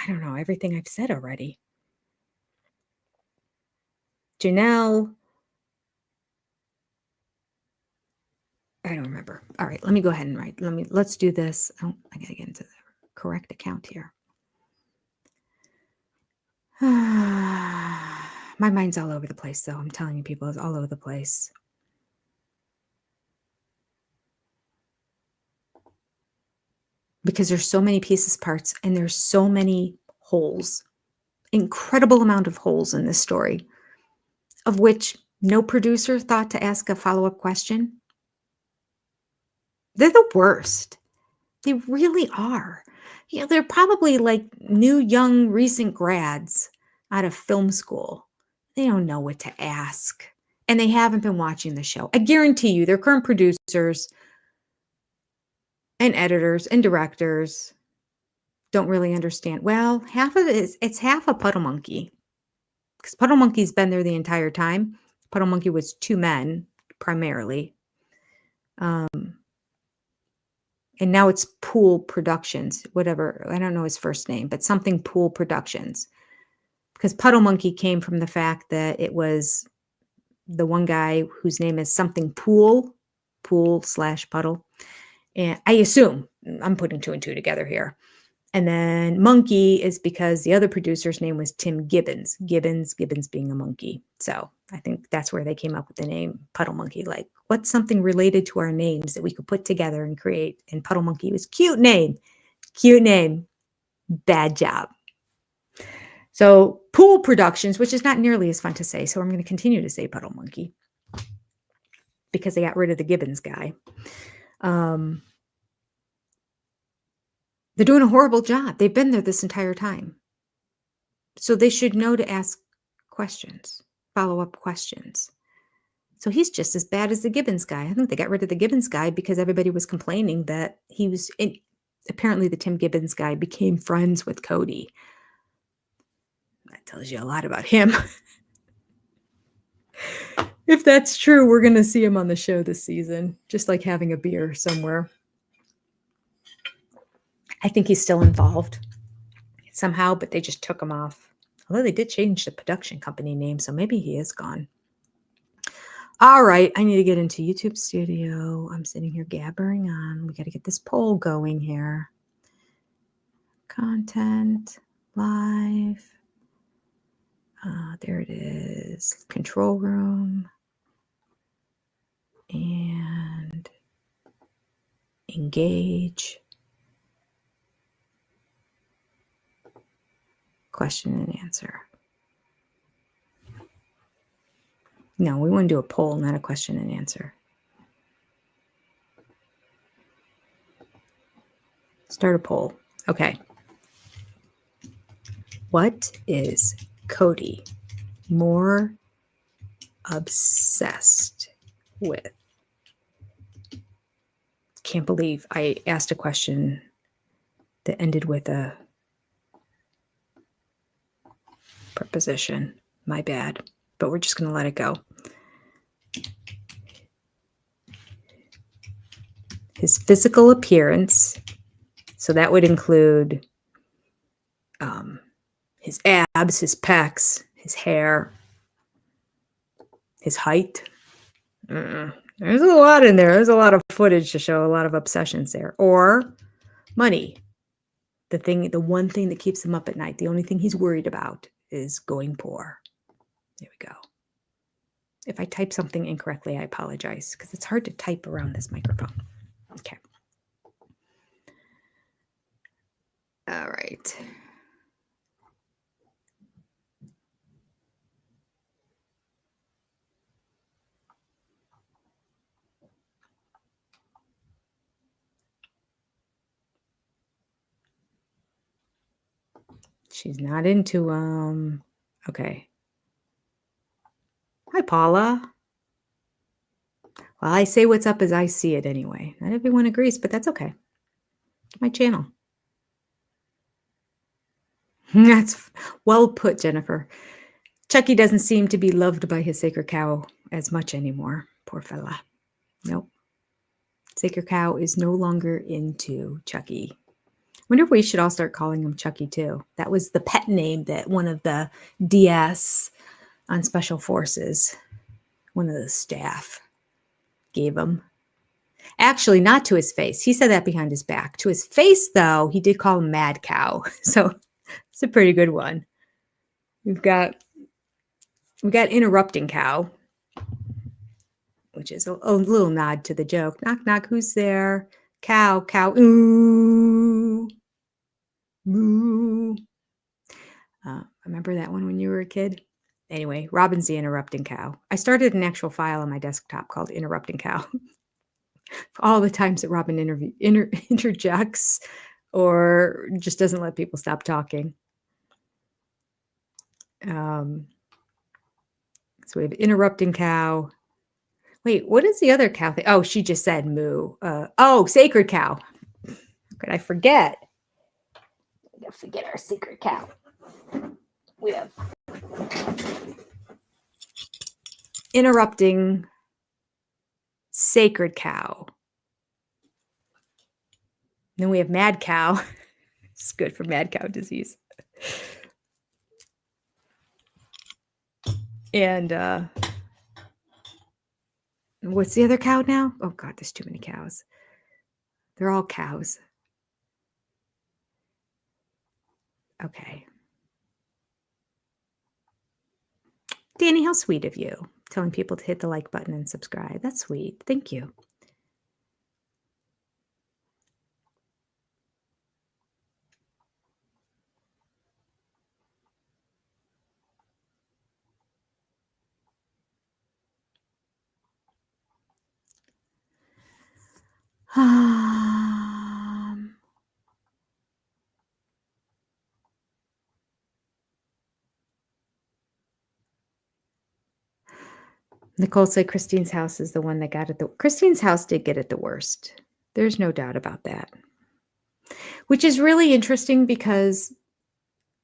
I don't know, everything I've said already. Janelle. I don't remember. All right, let me go ahead and write. Let's do this. Oh, I got to get into the correct account here. My mind's all over the place, though. I'm telling you, people, it's all over the place. Because there's so many pieces, parts, and there's so many holes. Incredible amount of holes in this story, of which no producer thought to ask a follow-up question. They're the worst. They really are. They're probably like new, young, recent grads out of film school. They don't know what to ask. And they haven't been watching the show. I guarantee you, their current producers and editors and directors don't really understand. Well, half of it's half a Puddle Monkey. Because Puddle Monkey's been there the entire time. Puddle Monkey was 2 men, primarily. And now it's Pool Productions, whatever. I don't know his first name, but something Pool Productions. Because Puddle Monkey came from the fact that it was the one guy whose name is something Pool / Puddle. And I assume, I'm putting 2 and 2 together here. And then Monkey is because the other producer's name was Tim Gibbons. Gibbons being a monkey. So I think that's where they came up with the name Puddle Monkey. Like, what's something related to our names that we could put together and create? And Puddle Monkey was cute name. Bad job. So Pool Productions, which is not nearly as fun to say. So I'm going to continue to say Puddle Monkey because they got rid of the Gibbons guy. They're doing a horrible job. They've been there this entire time. So they should know to ask questions, follow-up questions. So he's just as bad as the Gibbons guy. I think they got rid of the Gibbons guy because everybody was complaining that he was apparently the Tim Gibbons guy became friends with Cody. That tells you a lot about him. If that's true, we're going to see him on the show this season, just like having a beer somewhere. I think he's still involved somehow, but they just took him off. Although they did change the production company name, so maybe he is gone. All right, I need to get into YouTube Studio. I'm sitting here gabbering on. We got to get this poll going here. Content, live. There it is. Control room. And engage. Question and answer. No, we want to do a poll, not a question and answer. Start a poll. Okay. What is Cody more obsessed with? Can't believe I asked a question that ended with a preposition. My bad. But we're just going to let it go. His physical appearance. So that would include his abs, his pecs, his hair, his height. There's a lot in there. There's a lot of footage to show a lot of obsessions there. Or money. The one thing that keeps him up at night. The only thing he's worried about is going poor. There we go. If I type something incorrectly, I apologize because it's hard to type around this microphone. Okay. All right. She's not into okay. Hi, Paula. Well, I say what's up as I see it anyway. Not everyone agrees, but that's okay. My channel. That's well put, Jennifer. Chucky doesn't seem to be loved by his sacred cow as much anymore. Poor fella. Nope. Sacred cow is no longer into Chucky. Wonder if we should all start calling him Chucky too. That was the pet name that one of the DS on Special Forces, one of the staff, gave him. Actually, not to his face. He said that behind his back. To his face, though, he did call him Mad Cow. So it's a pretty good one. We got Interrupting Cow, which is a little nod to the joke. Knock, knock, who's there? Cow, ooh. Moo. Remember that one when you were a kid? Anyway, Robin's the Interrupting Cow. I started an actual file on my desktop called Interrupting Cow. All the times that Robin interjects or just doesn't let people stop talking. So we have Interrupting Cow. Wait, what is the other cow thing? Oh, she just said moo. Sacred Cow. How could I forget? Forget our secret cow. We have Interrupting Sacred Cow. then we have mad cow. It's good for mad cow disease. And what's the other cow now? Oh God, there's too many cows. They're all cows. Okay. Danny, how sweet of you. Telling people to hit the like button and subscribe. That's sweet. Thank you. Nicole said Christine's house is the one that got it. Christine's house did get it the worst. There's no doubt about that. Which is really interesting because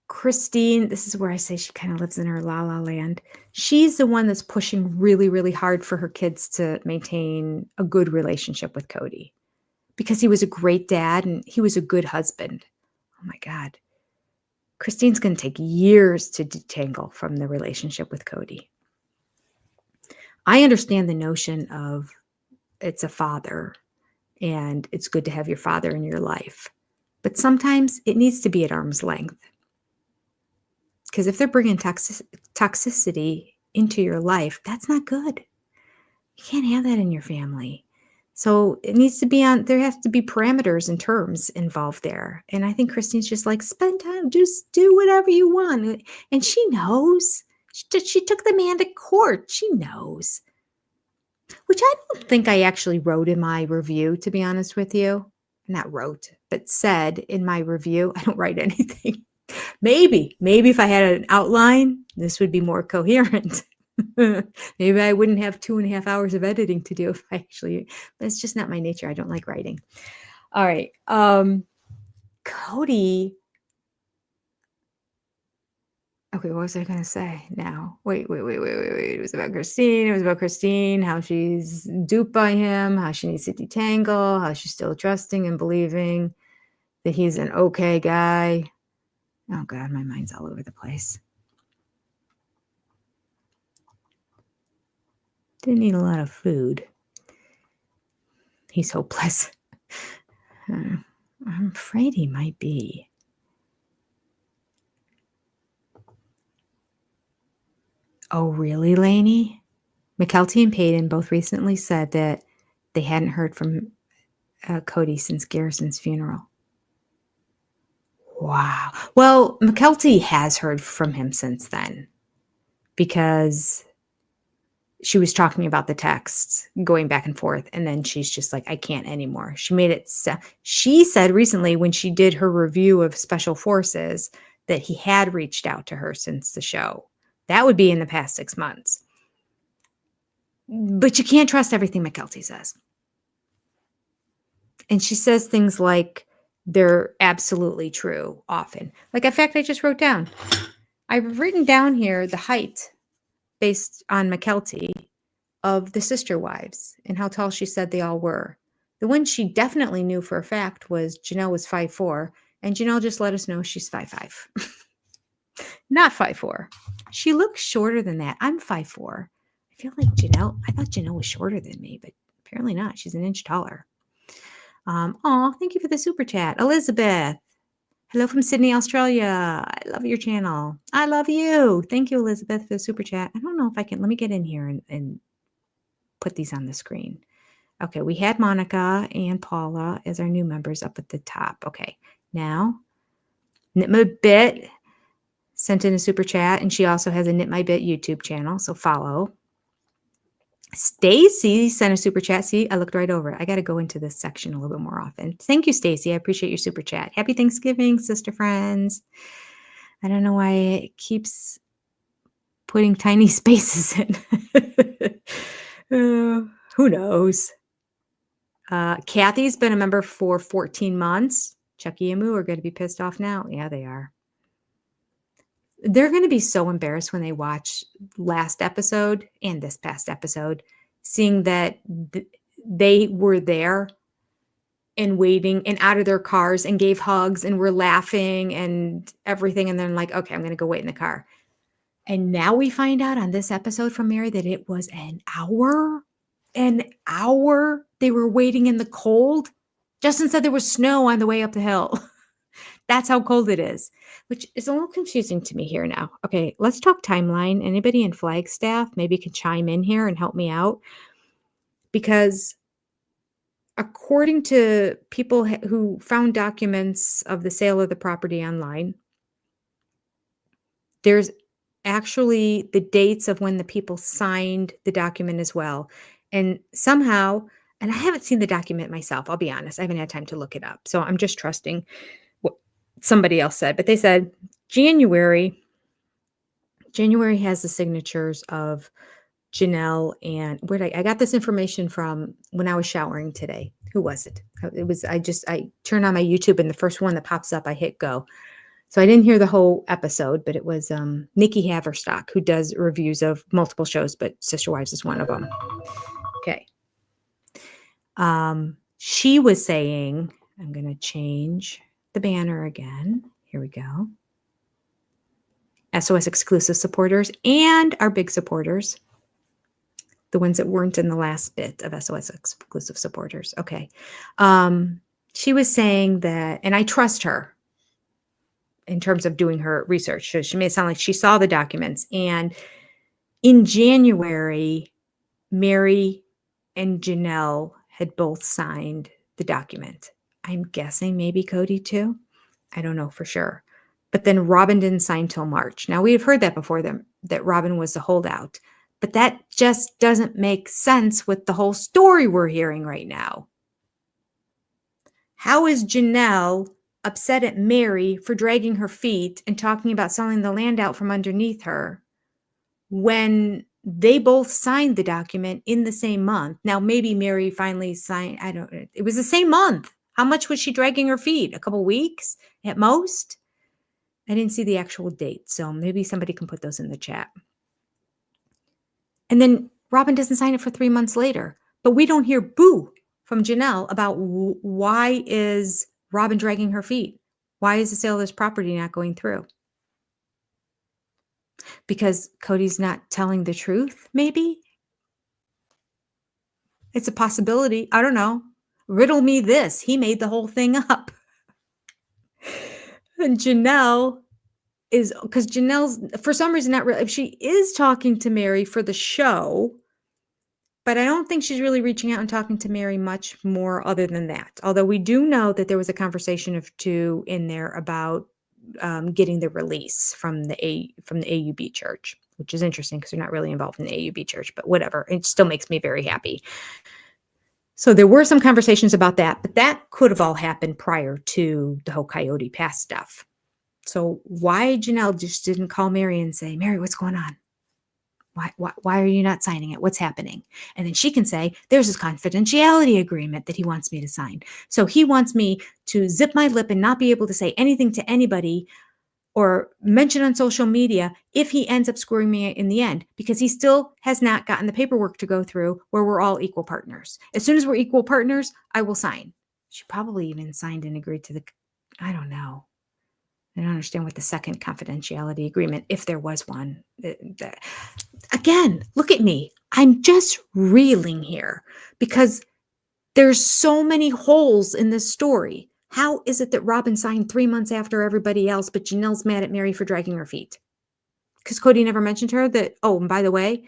Christine, this is where I say she kind of lives in her la la land. She's the one that's pushing really, really hard for her kids to maintain a good relationship with Cody because he was a great dad and he was a good husband. Oh my God. Christine's going to take years to detangle from the relationship with Cody. I understand the notion of it's a father and it's good to have your father in your life. But sometimes it needs to be at arm's length. Because if they're bringing toxicity into your life, that's not good. You can't have that in your family. So it needs to be there have to be parameters and terms involved there. And I think Christine's just like, spend time, just do whatever you want. And she knows. She took the man to court. She knows. Which I don't think I actually wrote in my review, to be honest with you. Not wrote, but said in my review. I don't write anything. Maybe if I had an outline, this would be more coherent. Maybe I wouldn't have 2.5 hours of editing to do if I actually, but it's just not my nature. I don't like writing. All right. Cody. Okay, what was I going to say now? Wait. It was about Christine. How she's duped by him, how she needs to detangle, how she's still trusting and believing that he's an okay guy. Oh, God, my mind's all over the place. Didn't eat a lot of food. He's hopeless. I'm afraid he might be. Oh, really, Lainey? McKelty and Payton both recently said that they hadn't heard from Cody since Garrison's funeral. Wow. Well, McKelty has heard from him since then because she was talking about the texts going back and forth. And then she's just like, I can't anymore. She made it. She said recently when she did her review of Special Forces that he had reached out to her since the show. That would be in the past 6 months. But you can't trust everything McKelty says. And she says things like they're absolutely true often. Like, in fact, I just wrote down. I've written down here the height based on McKelty of the sister wives and how tall she said they all were. The one she definitely knew for a fact was Janelle was 5'4", and Janelle just let us know she's 5'5". Not 5'4". She looks shorter than that. I'm 5'4". I feel like I thought Janelle was shorter than me, but apparently not. She's an inch taller. Thank you for the super chat. Elizabeth. Hello from Sydney, Australia. I love your channel. I love you. Thank you, Elizabeth, for the super chat. I don't know if I can. Let me get in here and put these on the screen. Okay, we had Monica and Paula as our new members up at the top. Okay, now Knit My Bit sent in a super chat, and she also has a Knit My Bit YouTube channel, so follow. Stacy sent a super chat. See, I looked right over it. I got to go into this section a little bit more often. Thank you, Stacy. I appreciate your super chat. Happy Thanksgiving, sister friends. I don't know why it keeps putting tiny spaces in. Who knows? Kathy's been a member for 14 months. Chucky and Moo are going to be pissed off now. Yeah, they are. They're going to be so embarrassed when they watch last episode and this past episode, seeing that they were there and waiting and out of their cars and gave hugs and were laughing and everything. And then like, okay, I'm going to go wait in the car. And now we find out on this episode from Mary that it was an hour. An hour they were waiting in the cold. Justin said there was snow on the way up the hill. That's how cold it is, which is a little confusing to me here now. Okay, let's talk timeline. Anybody in Flagstaff maybe can chime in here and help me out, because according to people who found documents of the sale of the property online, there's actually the dates of when the people signed the document as well. And somehow, and I haven't seen the document myself, I'll be honest, I haven't had time to look it up. So I'm just trusting what somebody else said. But they said January has the signatures of Janelle and I got this information from when I was showering today. Who was it? I turned on my YouTube and the first one that pops up, I hit go. So I didn't hear the whole episode, but it was Nikki Haverstock, who does reviews of multiple shows, but Sister Wives is one of them. Okay. She was saying, I'm going to change the banner again. Here we go. SOS exclusive supporters and our big supporters, the ones that weren't in the last bit of SOS exclusive supporters. Okay. She was saying that, and I trust her in terms of doing her research. So she made it sound like she saw the documents. And in January, Mary and Janelle had both signed the document. I'm guessing maybe Cody too. I don't know for sure. But then Robin didn't sign till March. Now we have heard that before that Robin was the holdout. But that just doesn't make sense with the whole story we're hearing right now. How is Janelle upset at Mary for dragging her feet and talking about selling the land out from underneath her when they both signed the document in the same month? Now, maybe Mary finally signed, it was the same month. How much was she dragging her feet? A couple weeks at most? I didn't see the actual date, so maybe somebody can put those in the chat. And then Robin doesn't sign it for 3 months later, but we don't hear boo from Janelle about why is Robin dragging her feet? Why is the sale of this property not going through? Because Cody's not telling the truth, maybe? It's a possibility. I don't know. Riddle me this. He made the whole thing up. And Janelle is, because Janelle's, for some reason, not really, she is talking to Mary for the show, but I don't think she's really reaching out and talking to Mary much more other than that. Although we do know that there was a conversation of two in there about getting the release from the AUB church, which is interesting because they're not really involved in the AUB church, but whatever. It still makes me very happy. So there were some conversations about that, but that could have all happened prior to the whole Coyote Pass stuff. So why Janelle just didn't call Mary and say, Mary, what's going on? Why are you not signing it? What's happening? And then she can say, there's this confidentiality agreement that he wants me to sign. So he wants me to zip my lip and not be able to say anything to anybody or mention on social media if he ends up screwing me in the end, because he still has not gotten the paperwork to go through where we're all equal partners. As soon as we're equal partners, I will sign. She probably even signed and agreed to I don't know. I don't understand what the second confidentiality agreement, if there was one. Again, look at me. I'm just reeling here because there's so many holes in this story. How is it that Robin signed 3 months after everybody else, but Janelle's mad at Mary for dragging her feet? Because Cody never mentioned to her that, oh, and by the way,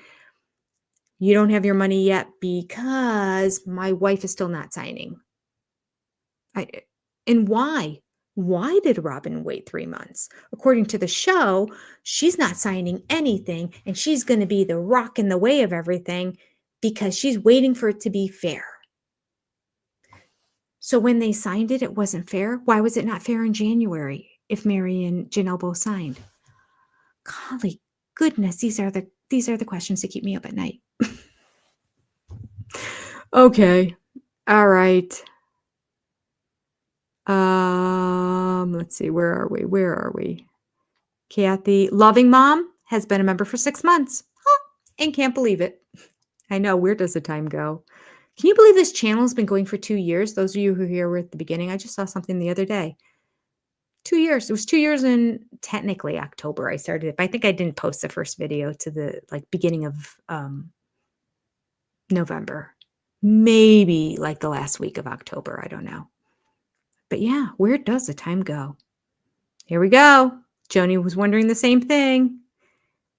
you don't have your money yet because my wife is still not signing. And why? Why did Robin wait 3 months? According to the show, she's not signing anything, and she's going to be the rock in the way of everything because she's waiting for it to be fair. So when they signed it, it wasn't fair. Why was it not fair in January if Mary and Janelle both signed? Golly goodness, these are the questions that keep me up at night. Okay. All right. Let's see, where are we? Kathy, loving mom, has been a member for 6 months. Huh, and can't believe it. I know, where does the time go? Can you believe this channel has been going for 2 years? Those of you who here were at the beginning, I just saw something the other day. 2 years. It was 2 years in technically October I started it, but I think I didn't post the first video to the, like, beginning of, November. Maybe, like, the last week of October, I don't know. But yeah, where does the time go? Here we go. Joni was wondering the same thing.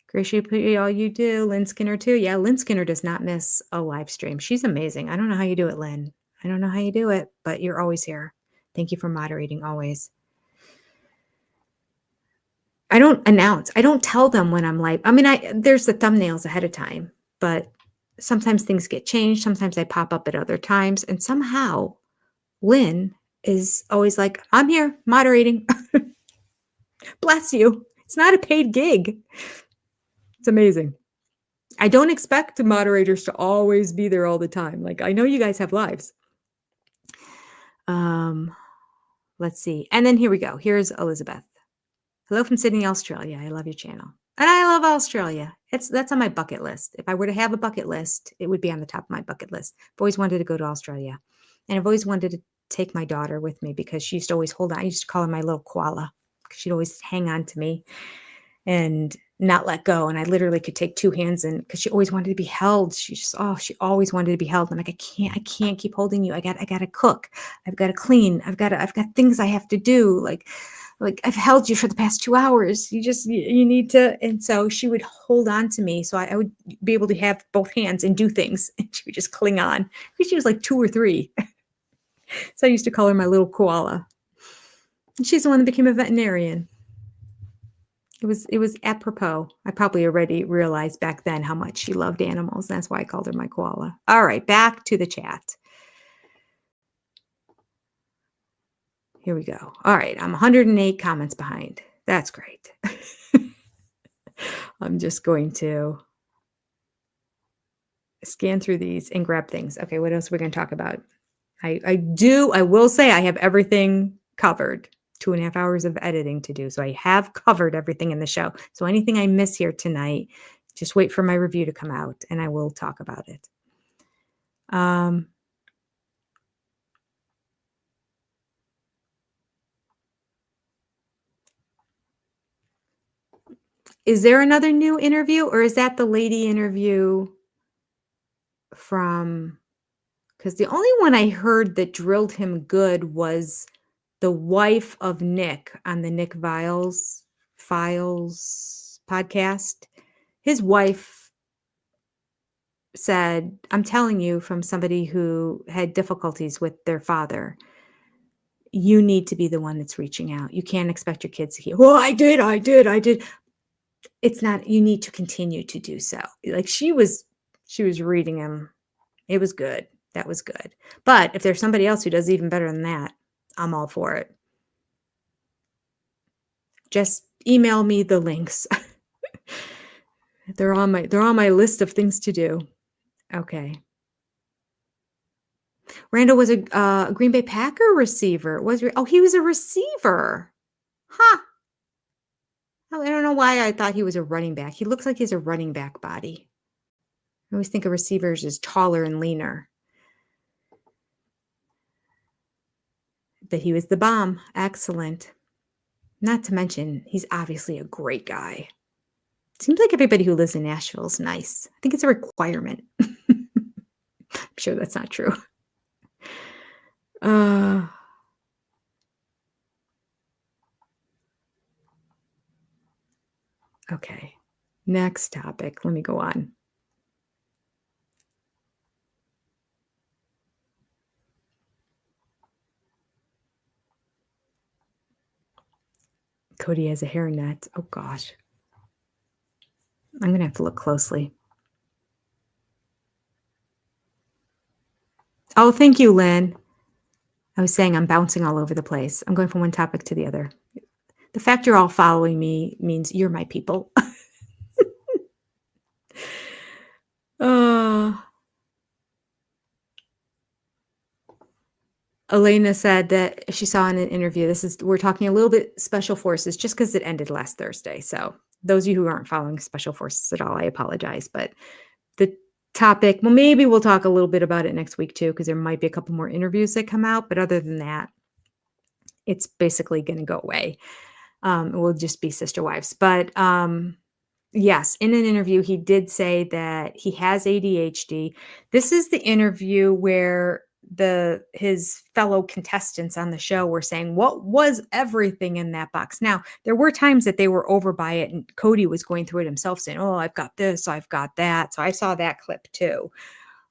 Appreciate all you do. Lynn Skinner too. Yeah, Lynn Skinner does not miss a live stream. She's amazing. I don't know how you do it, Lynn. I don't know how you do it, but you're always here. Thank you for moderating always. I don't announce. I don't tell them when I'm live. I mean, there's the thumbnails ahead of time, but sometimes things get changed. Sometimes I pop up at other times, and somehow Lynn is always like, I'm here moderating. Bless you. It's not a paid gig. It's amazing. I don't expect the moderators to always be there all the time. Like, I know you guys have lives. Let's see. And then here we go. Here's Elizabeth. Hello from Sydney, Australia. I love your channel. And I love Australia. That's on my bucket list. If I were to have a bucket list, it would be on the top of my bucket list. I've always wanted to go to Australia. And I've always wanted to take my daughter with me because she used to always hold on. I used to call her my little koala because she'd always hang on to me and not let go. And I literally could take two hands in because she always wanted to be held. She always wanted to be held. I'm like, I can't keep holding you. I got to cook. I've got to clean. I've got things I have to do. Like I've held you for the past 2 hours. You need to. And so she would hold on to me. So I would be able to have both hands and do things. And she would just cling on. She was like 2 or 3. So I used to call her my little koala. And she's the one that became a veterinarian. It was apropos. I probably already realized back then how much she loved animals. That's why I called her my koala. All right, back to the chat. Here we go. All right, I'm 108 comments behind. That's great. I'm just going to scan through these and grab things. Okay, what else are we going to talk about? I will say I have everything covered. 2.5 hours of editing to do. So I have covered everything in the show. So anything I miss here tonight, just wait for my review to come out and I will talk about it. Is there another new interview or is that the lady interview from, because the only one I heard that drilled him good was the wife of Nick on the Nick Files podcast. His wife said, I'm telling you from somebody who had difficulties with their father, you need to be the one that's reaching out. You can't expect your kids to hear, well, I did. It's not, you need to continue to do so. Like she was reading him. It was good. That was good. But if there's somebody else who does even better than that, I'm all for it. Just email me the links. They're on my list of things to do. Okay. Randall was a Green Bay Packer receiver. He was a receiver. Huh. I don't know why I thought he was a running back. He looks like he has a running back body. I always think of receivers as taller and leaner. But he was the bomb. Excellent. Not to mention, he's obviously a great guy. Seems like everybody who lives in Nashville is nice. I think it's a requirement. I'm sure that's not true. Okay. Next topic. Let me go on. Cody has a hairnet. Oh, gosh. I'm going to have to look closely. Oh, thank you, Lynn. I was saying I'm bouncing all over the place. I'm going from one topic to the other. The fact you're all following me means you're my people. Elena said that she saw in an interview, we're talking a little bit special forces just because it ended last Thursday. So those of you who aren't following special forces at all, I apologize. But topic. Well, maybe we'll talk a little bit about it next week too, because there might be a couple more interviews that come out. But other than that, it's basically going to go away. It will just be sister wives. But yes, in an interview, he did say that he has ADHD. This is the interview where his fellow contestants on the show were saying, what was everything in that box? Now, there were times that they were over by it, and Cody was going through it himself saying, oh, I've got this, I've got that. So I saw that clip too.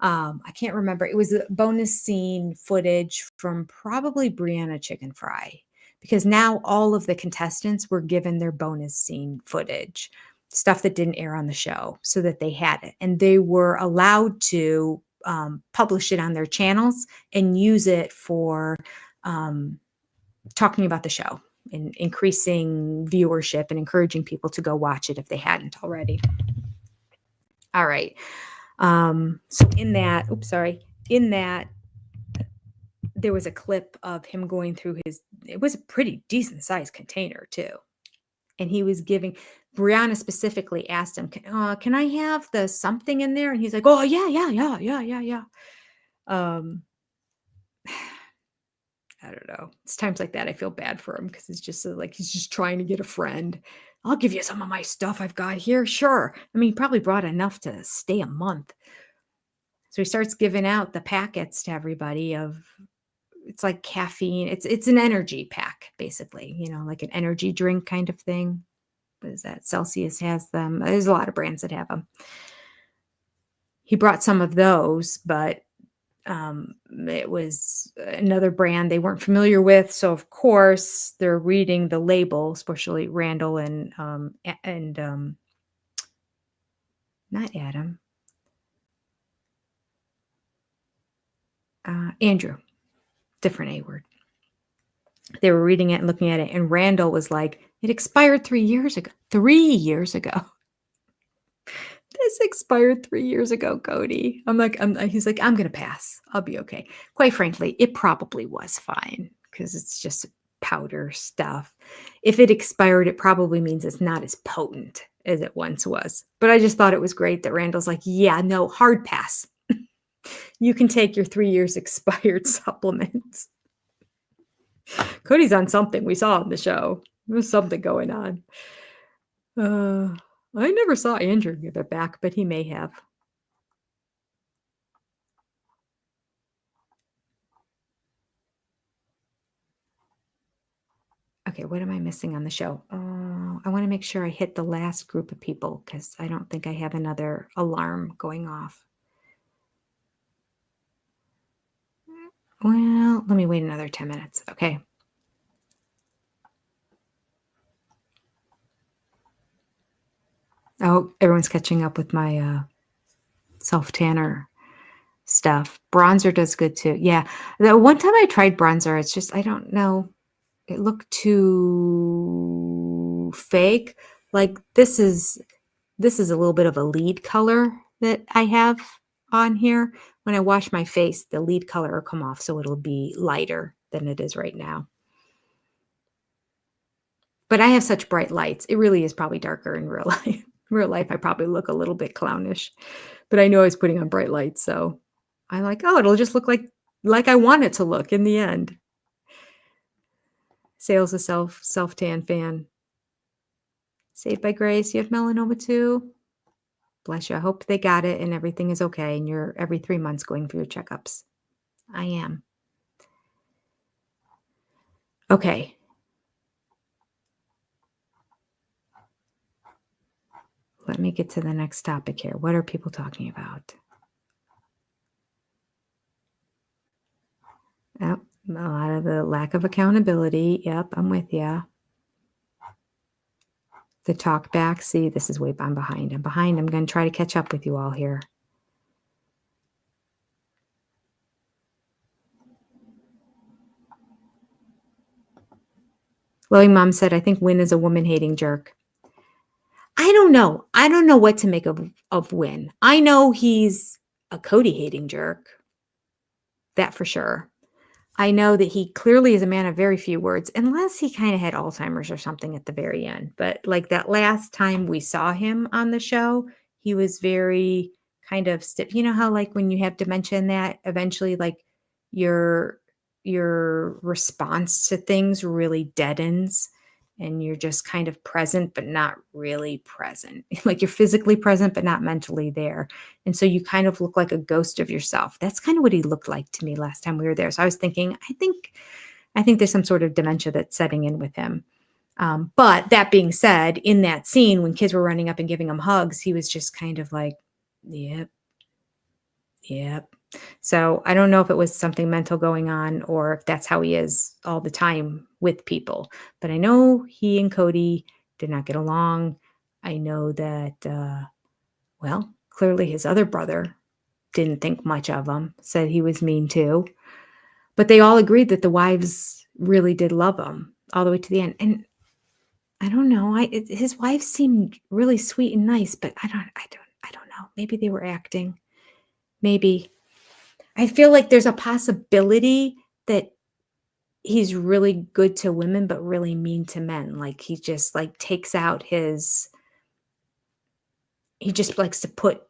I can't remember. It was a bonus scene footage from probably Brianna Chicken Fry, because now all of the contestants were given their bonus scene footage, stuff that didn't air on the show, so that they had it. And they were allowed to publish it on their channels and use it for talking about the show and increasing viewership and encouraging people to go watch it if they hadn't already. All right. So in that, there was a clip of him going through it was a pretty decent sized container too. And he was giving, Brianna specifically asked him, can I have the something in there? And he's like, oh yeah. I don't know. It's times like that I feel bad for him, because it's just like he's just trying to get a friend. I'll give you some of my stuff I've got here. Sure. I mean, he probably brought enough to stay a month. So he starts giving out the packets to everybody it's like caffeine. It's an energy pack, basically, like an energy drink kind of thing. What is that? Celsius has them. There's a lot of brands that have them. He brought some of those, but it was another brand they weren't familiar with. So of course they're reading the label, especially Randall and not Adam, Andrew, different A word. They were reading it and looking at it, and Randall was like, it expired 3 years ago. 3 years ago. This expired 3 years ago, Cody. He's like, I'm going to pass. I'll be okay. Quite frankly, it probably was fine, because it's just powder stuff. If it expired, it probably means it's not as potent as it once was. But I just thought it was great that Randall's like, yeah, no, hard pass. You can take your 3 years expired supplements. Cody's on something we saw on the show. There's something going on. I never saw Andrew give it back, but he may have. Okay, what am I missing on the show? I want to make sure I hit the last group of people, because I don't think I have another alarm going off. Well, let me wait another 10 minutes. Okay. Oh, everyone's catching up with my self-tanner stuff. Bronzer does good too. Yeah. The one time I tried bronzer, it's just, I don't know. It looked too fake. Like this is a little bit of a lead color that I have on here. When I wash my face, the lead color will come off, so it'll be lighter than it is right now. But I have such bright lights. It really is probably darker in real life. In real life, I probably look a little bit clownish, but I know I was putting on bright lights, so I'm like, oh, it'll just look like I want it to look in the end. Sales a self-tan fan. Saved by Grace, you have melanoma too? Bless you. I hope they got it and everything is okay, and you're every 3 months going for your checkups. I am. Okay. Let me get to the next topic here. What are people talking about? Yep, a lot of the lack of accountability. Yep, I'm with you. The talk back. See, this is way I'm behind. I'm going to try to catch up with you all here. Loving Mom said, I think Win is a woman-hating jerk. I don't know. I don't know what to make of Win. I know he's a Cody-hating jerk. That for sure. I know that he clearly is a man of very few words, unless he kind of had Alzheimer's or something at the very end. But like that last time we saw him on the show, he was very kind of stiff. You know how like when you have dementia and that eventually like your response to things really deadens and you're just kind of present but not really present. Like you're physically present but not mentally there. And so you kind of look like a ghost of yourself. That's kind of what he looked like to me last time we were there. So I was thinking, I think there's some sort of dementia that's setting in with him. But that being said, in that scene, when kids were running up and giving him hugs, he was just kind of like, yep, yep. So I don't know if it was something mental going on or if that's how he is all the time with people. But I know he and Cody did not get along. I know that, well, clearly his other brother didn't think much of him, said he was mean too. But they all agreed that the wives really did love him all the way to the end. And I don't know. His wife seemed really sweet and nice, but I don't know. Maybe they were acting. Maybe. I feel like there's a possibility that he's really good to women, but really mean to men. Like he just like takes out he just likes to put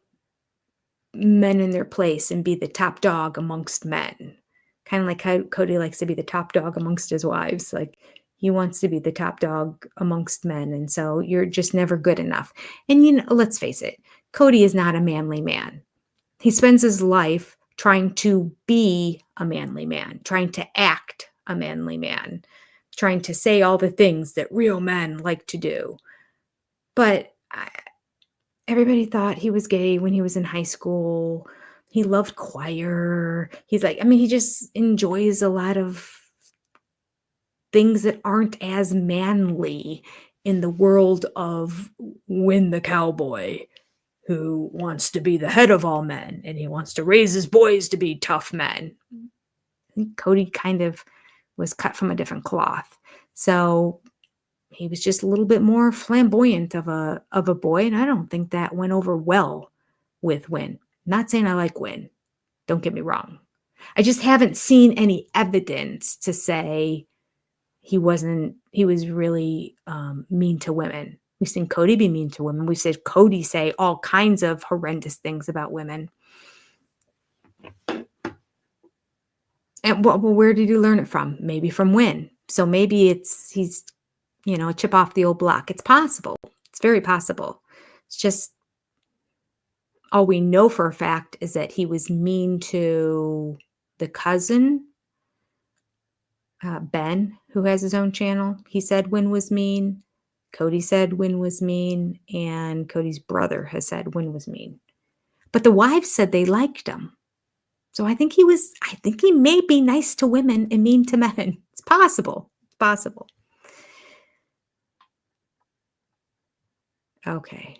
men in their place and be the top dog amongst men. Kind of like how Cody likes to be the top dog amongst his wives. Like he wants to be the top dog amongst men. And so you're just never good enough. And, you know, let's face it, Cody is not a manly man. He spends his life trying to be a manly man, trying to act a manly man, trying to say all the things that real men like to do. But everybody thought he was gay when he was in high school. He loved choir. He's like, I mean, he just enjoys a lot of things that aren't as manly in the world of Win the Cowboy, who wants to be the head of all men and he wants to raise his boys to be tough men. I think Cody kind of was cut from a different cloth. So he was just a little bit more flamboyant of a boy, and I don't think that went over well with Win. Not saying I like Win. Don't get me wrong. I just haven't seen any evidence to say he was really mean to women. We've seen Cody be mean to women. We've seen Cody say all kinds of horrendous things about women. And well, where did he learn it from? Maybe from Win. So maybe he's a chip off the old block. It's possible. It's very possible. It's just all we know for a fact is that he was mean to the cousin, Ben, who has his own channel. He said Win was mean. Cody said Win was mean. And Cody's brother has said Win was mean. But the wives said they liked him. So I think he may be nice to women and mean to men. It's possible. It's possible. Okay.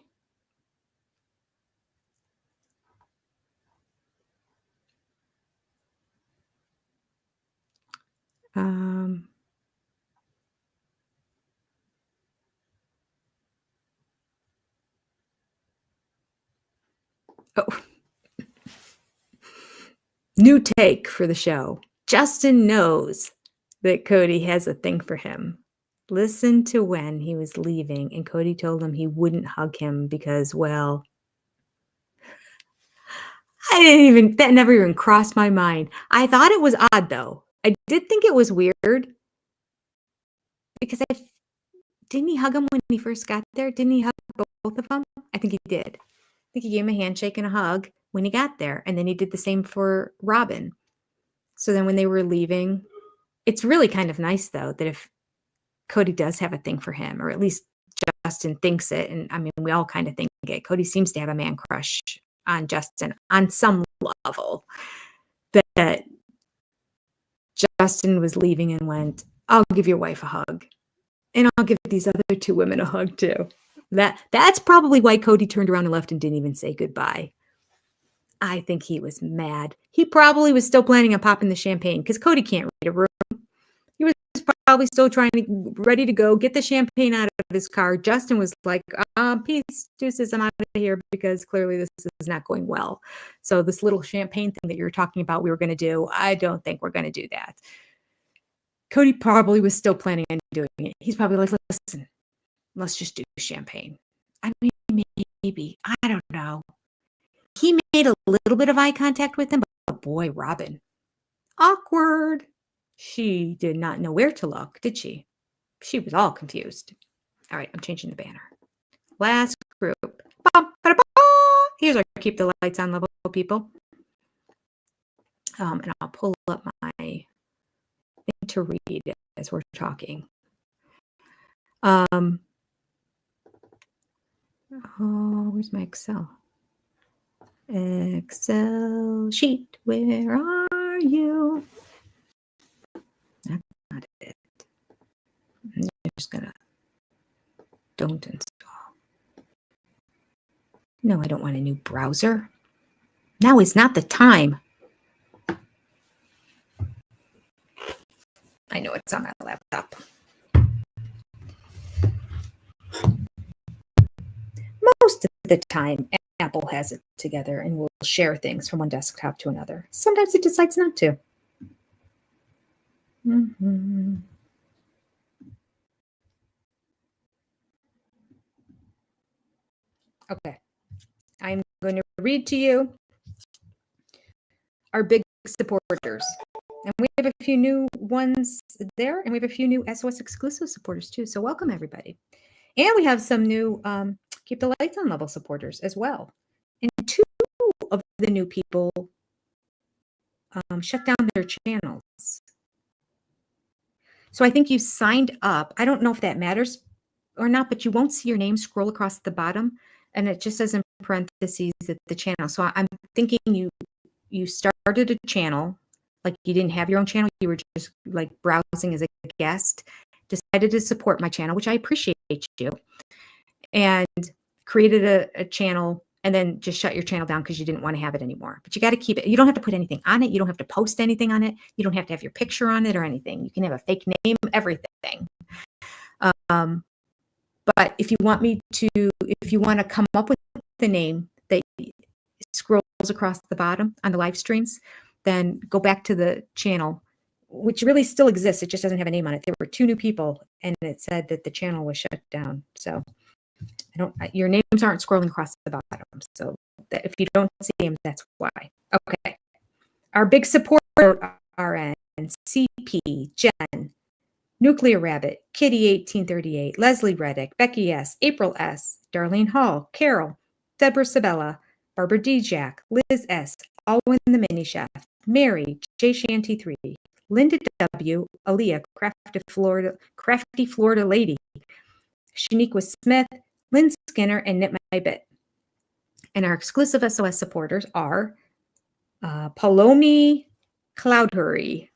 Oh. New take for the show. Justin knows that Cody has a thing for him. Listen to when he was leaving and Cody told him he wouldn't hug him because, well, that never even crossed my mind. I thought it was odd though. I did think it was weird because didn't he hug him when he first got there? Didn't he hug both of them? I think he did. I think he gave him a handshake and a hug when he got there. And then he did the same for Robin. So then when they were leaving, it's really kind of nice though, that if Cody does have a thing for him, or at least Justin thinks it. And I mean, we all kind of think it. Cody seems to have a man crush on Justin on some level, that Justin was leaving and went, I'll give your wife a hug. And I'll give these other two women a hug too. That's probably why Cody turned around and left and didn't even say goodbye. I think he was mad. He probably was still planning on popping the champagne because Cody can't read a room. He was probably still ready to go, get the champagne out of his car. Justin was like, peace, deuces, I'm out of here because clearly this is not going well. So this little champagne thing that you're talking about we were going to do, I don't think we're going to do that. Cody probably was still planning on doing it. He's probably like, listen, let's just do champagne. I mean, maybe. I don't know. He made a little bit of eye contact with him, but boy, Robin, awkward. She did not know where to look, did she? She was all confused. All right, I'm changing the banner. Last group. Here's our keep the lights on level people. And I'll pull up my thing to read as we're talking. Oh, where's my Excel? Excel sheet, where are you? That's not it. I'm just gonna don't install. No, I don't want a new browser. Now is not the time. I know it's on my laptop. Most of the time, Apple has it together and will share things from one desktop to another. Sometimes it decides not to. Okay. I'm going to read to you our big supporters. And we have a few new ones there, and we have a few new SOS exclusive supporters too. So welcome, everybody. And we have some new Keep the Lights On level supporters as well. And 2 of the new people shut down their channels. So I think you signed up. I don't know if that matters or not, but you won't see your name scroll across the bottom, and it just says in parentheses at the channel. So I'm thinking you started a channel, like you didn't have your own channel. You were just like browsing as a guest, decided to support my channel, which I appreciate you, and created a channel and then just shut your channel down because you didn't want to have it anymore. But you got to keep it. You don't have to put anything on it. You don't have to post anything on it. You don't have to have your picture on it or anything. You can have a fake name, everything. But if you want to come up with the name that scrolls across the bottom on the live streams, then go back to the channel, which really still exists. It just doesn't have a name on it. There were 2 new people, and it said that the channel was shut down. So your names aren't scrolling across the bottom. So if you don't see them, that's why. Okay. Our big supporter are CP, Jen, Nuclear Rabbit, Kitty 1838, Leslie Reddick, Becky S, April S, Darlene Hall, Carol, Deborah Sabella, Barbara D. Jack, Liz S, Alwyn the Mini Chef, Mary, J Shanty 3, Linda W, Aaliyah, Crafty Florida Lady, Shaniqua Smith, Lynn Skinner, and Knit My Bit. And our exclusive SOS supporters are Palomi Cloudhurry,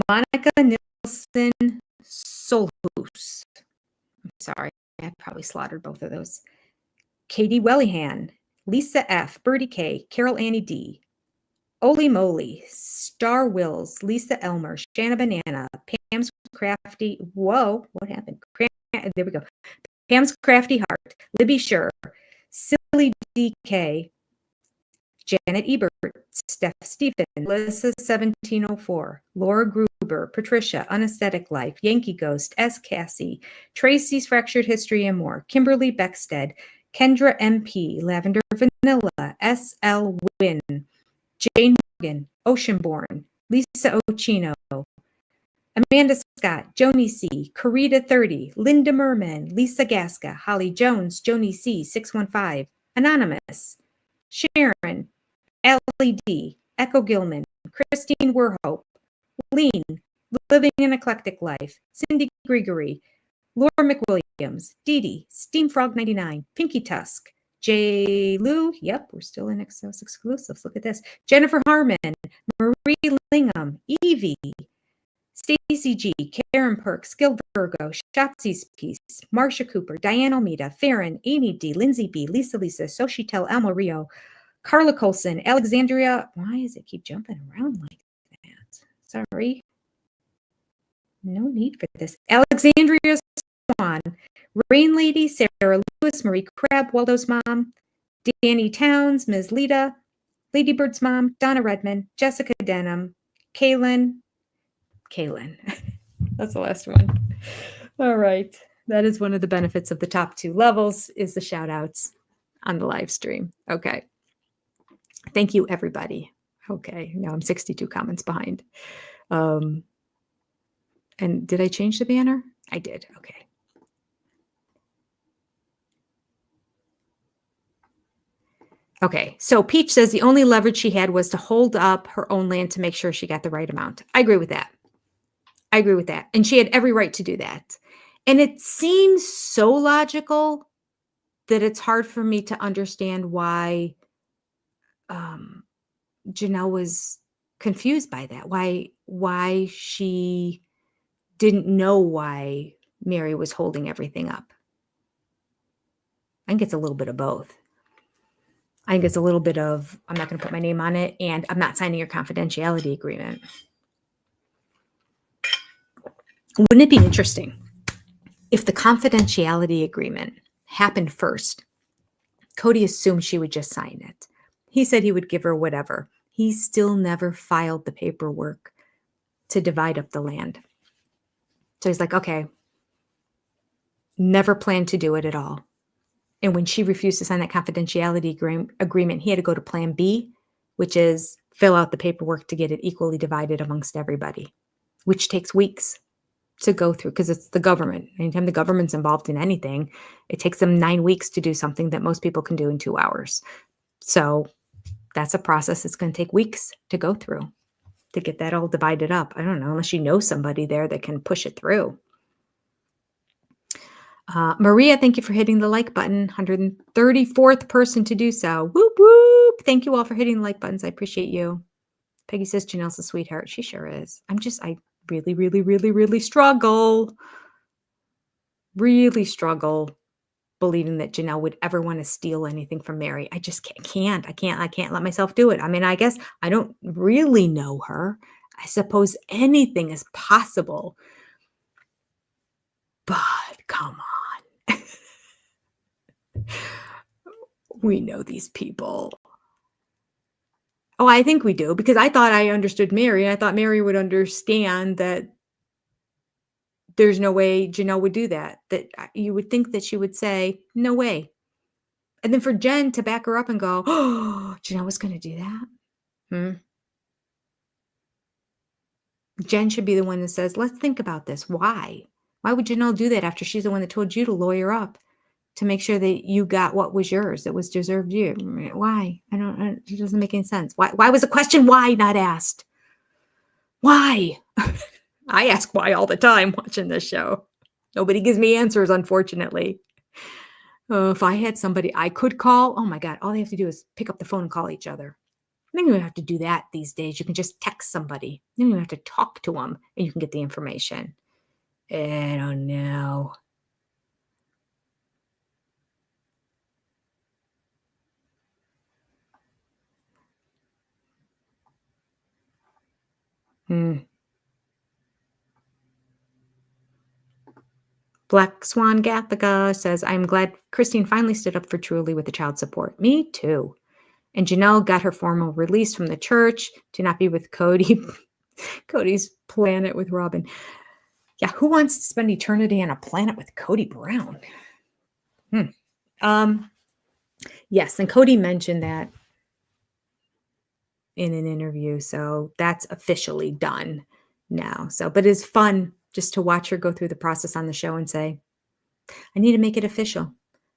Monica Nilsson Solhus. I'm sorry, I probably slaughtered both of those. Katie Wellihan, Lisa F, Birdie K, Carol Annie D, Oli Moly, Star Wills, Lisa Elmer, Shanna Banana, Pam's Crafty. Whoa, what happened? There we go. Pam's Crafty Heart, Libby Sure, Silly DK, Janet Ebert, Steph Stephen, Melissa 1704, Laura Gruber, Patricia, Unesthetic Life, Yankee Ghost, S. Cassie, Tracy's Fractured History and More, Kimberly Beckstead, Kendra MP, Lavender Vanilla, S.L. Wynn, Jane Morgan, Oceanborn, Lisa Ochino, Amanda Scott, Joni C, Carita 30, Linda Merman, Lisa Gasca, Holly Jones, Joni C 615, Anonymous, Sharon, Allie D, Echo Gilman, Christine Werhope, Lean, Living an Eclectic Life, Cindy Gregory, Laura McWilliams, Dee Dee, Steamfrog 99, Pinky Tusk, J. Lou, yep, we're still in Exos exclusives. Look at this. Jennifer Harmon, Marie Lingham, Evie, Stacy G, Karen Perks, Gil Virgo, Shotzi's Peace, Marsha Cooper, Diane Almeida, Farron, Amy D, Lindsay B, Lisa, Sochitel, Elmo Rio, Carla Colson, Alexandria. Why does it keep jumping around like that? Sorry. No need for this. Alexandria Swan, Rain Lady, Sarah Lewis, Marie Crabb, Waldo's mom, Danny Towns, Ms. Lita, Ladybird's mom, Donna Redmond, Jessica Denham, Kaylin. That's the last one. All right. That is one of the benefits of the top 2 levels is the shout outs. on the live stream. Okay. Thank you, everybody. Okay. Now I'm 62 comments behind. And did I change the banner? I did. Okay. Okay. So Peach says the only leverage she had was to hold up her own land to make sure she got the right amount. I agree with that. I agree with that. And she had every right to do that. And it seems so logical that it's hard for me to understand why Janelle was confused by that. Why she didn't know why Mary was holding everything up. I think it's a little bit of both. I think it's a little bit of, I'm not going to put my name on it, and I'm not signing your confidentiality agreement. Wouldn't it be interesting if the confidentiality agreement happened first? Cody assumed she would just sign it. He said he would give her whatever. He still never filed the paperwork to divide up the land. So he's like, okay, never planned to do it at all. And when she refused to sign that confidentiality agreement, he had to go to plan B, which is fill out the paperwork to get it equally divided amongst everybody, which takes weeks to go through because it's the government. Anytime the government's involved in anything, it takes them 9 weeks to do something that most people can do in 2 hours. So that's a process that's going to take weeks to go through to get that all divided up. I don't know, unless you know somebody there that can push it through. Maria, thank you for hitting the like button. 134th person to do so. Whoop, whoop. Thank you all for hitting the like buttons. I appreciate you. Peggy says Janelle's a sweetheart. She sure is. I really, really, really, really struggle. Really struggle believing that Janelle would ever want to steal anything from Mary. I just can't. I can't let myself do it. I mean, I guess I don't really know her. I suppose anything is possible. But come on. We know these people. Oh, I think we do, because I thought I understood Mary. I thought Mary would understand that there's no way Janelle would do that. That you would think that she would say, no way. And then for Jen to back her up and go, oh, Janelle was going to do that? Jen should be the one that says, let's think about this. Why? Why would Janelle do that after she's the one that told you to lawyer up to make sure that you got what was yours, that was deserved you? Why? It doesn't make any sense. Why was the question why not asked? Why? I ask why all the time watching this show. Nobody gives me answers, unfortunately. If I had somebody I could call, oh my God, all they have to do is pick up the phone and call each other. You don't even have to do that these days. You can just text somebody. You don't even have to talk to them and you can get the information. I don't know. Black Swan Gathica says, I'm glad Christine finally stood up for Truly with the child support. Me too. And Janelle got her formal release from the church to not be with Cody. Cody's planet with Robin. Yeah, who wants to spend eternity on a planet with Cody Brown? Yes, and Cody mentioned that in an interview, so that's officially done now. So, but it's fun just to watch her go through the process on the show and say, I need to make it official.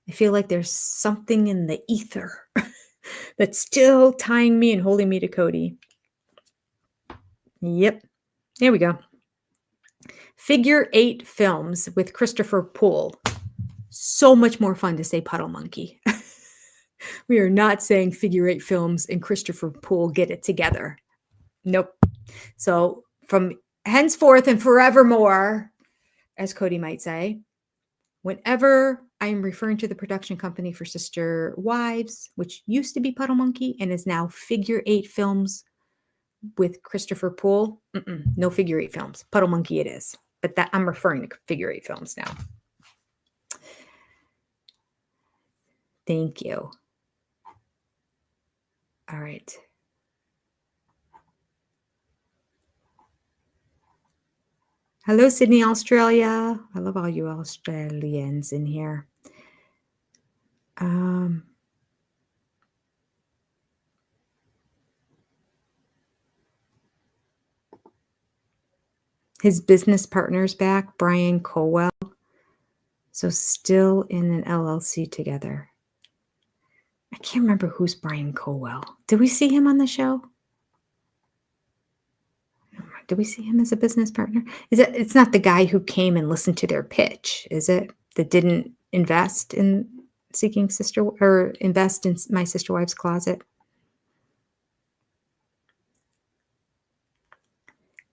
I feel like there's something in the ether that's still tying me and holding me to Cody. Yep. There we go. Figure 8 films with Christopher Poole. So much more fun to say Puddle Monkey. We are not saying Figure 8 films and Christopher Poole get it together. Nope. So from henceforth and forevermore, as Cody might say, whenever I am referring to the production company for Sister Wives, which used to be Puddle Monkey and is now Figure 8 films with Christopher Poole, no Figure 8 films. Puddle Monkey it is. But that I'm referring to Figure 8 films now. Thank you. All right. Hello, Sydney, Australia. I love all you Australians in here. His business partner's back, Brian Colwell. So still in an LLC together. I can't remember who's Brian Colwell. Did we see him on the show? Did we see him as a business partner? It's not the guy who came and listened to their pitch, is it? That didn't invest in Seeking Sister or invest in My Sister Wives Closet?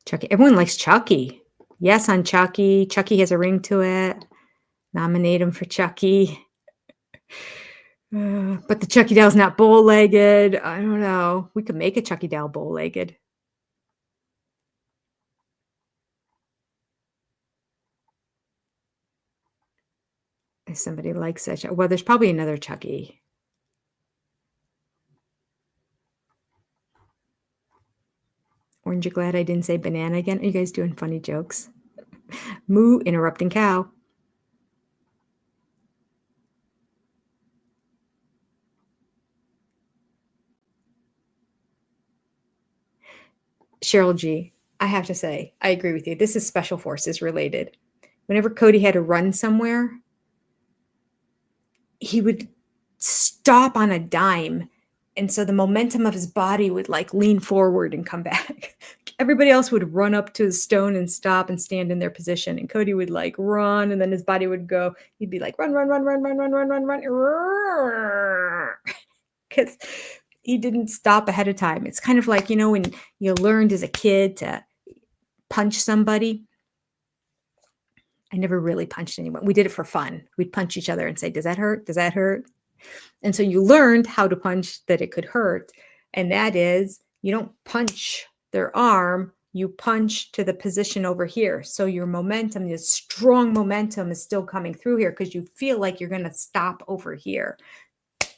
Chucky. Everyone likes Chucky. Yes, on Chucky. Chucky has a ring to it. Nominate him for Chucky. But the Chucky doll's not bow-legged. I don't know. We could make a Chucky doll bow-legged. If somebody likes that. Well, there's probably another Chucky. Aren't you glad I didn't say banana again? Are you guys doing funny jokes? Moo, interrupting cow. Cheryl G, I have to say, I agree with you. This is Special Forces related. Whenever Cody had to run somewhere, he would stop on a dime. And so the momentum of his body would like lean forward and come back. Everybody else would run up to the stone and stop and stand in their position. And Cody would like run, and then his body would go. He'd be like, run, run, run, run, run, run, run, run, run. Because he didn't stop ahead of time. It's kind of like, when you learned as a kid to punch somebody. I never really punched anyone. We did it for fun. We'd punch each other and say, does that hurt? Does that hurt? And so you learned how to punch that it could hurt. And that is, you don't punch their arm, you punch to the position over here. So your momentum, this strong momentum is still coming through here because you feel like you're going to stop over here.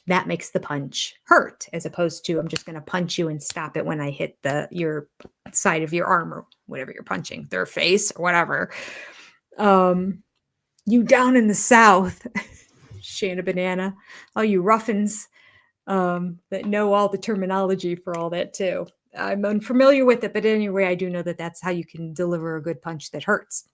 That makes the punch hurt, as opposed to I'm just going to punch you and stop it when I hit your side of your arm or whatever you're punching, their face or whatever. You down in the South, Shana Banana, all you ruffins that know all the terminology for all that too. I'm unfamiliar with it, but anyway, I do know that that's how you can deliver a good punch that hurts.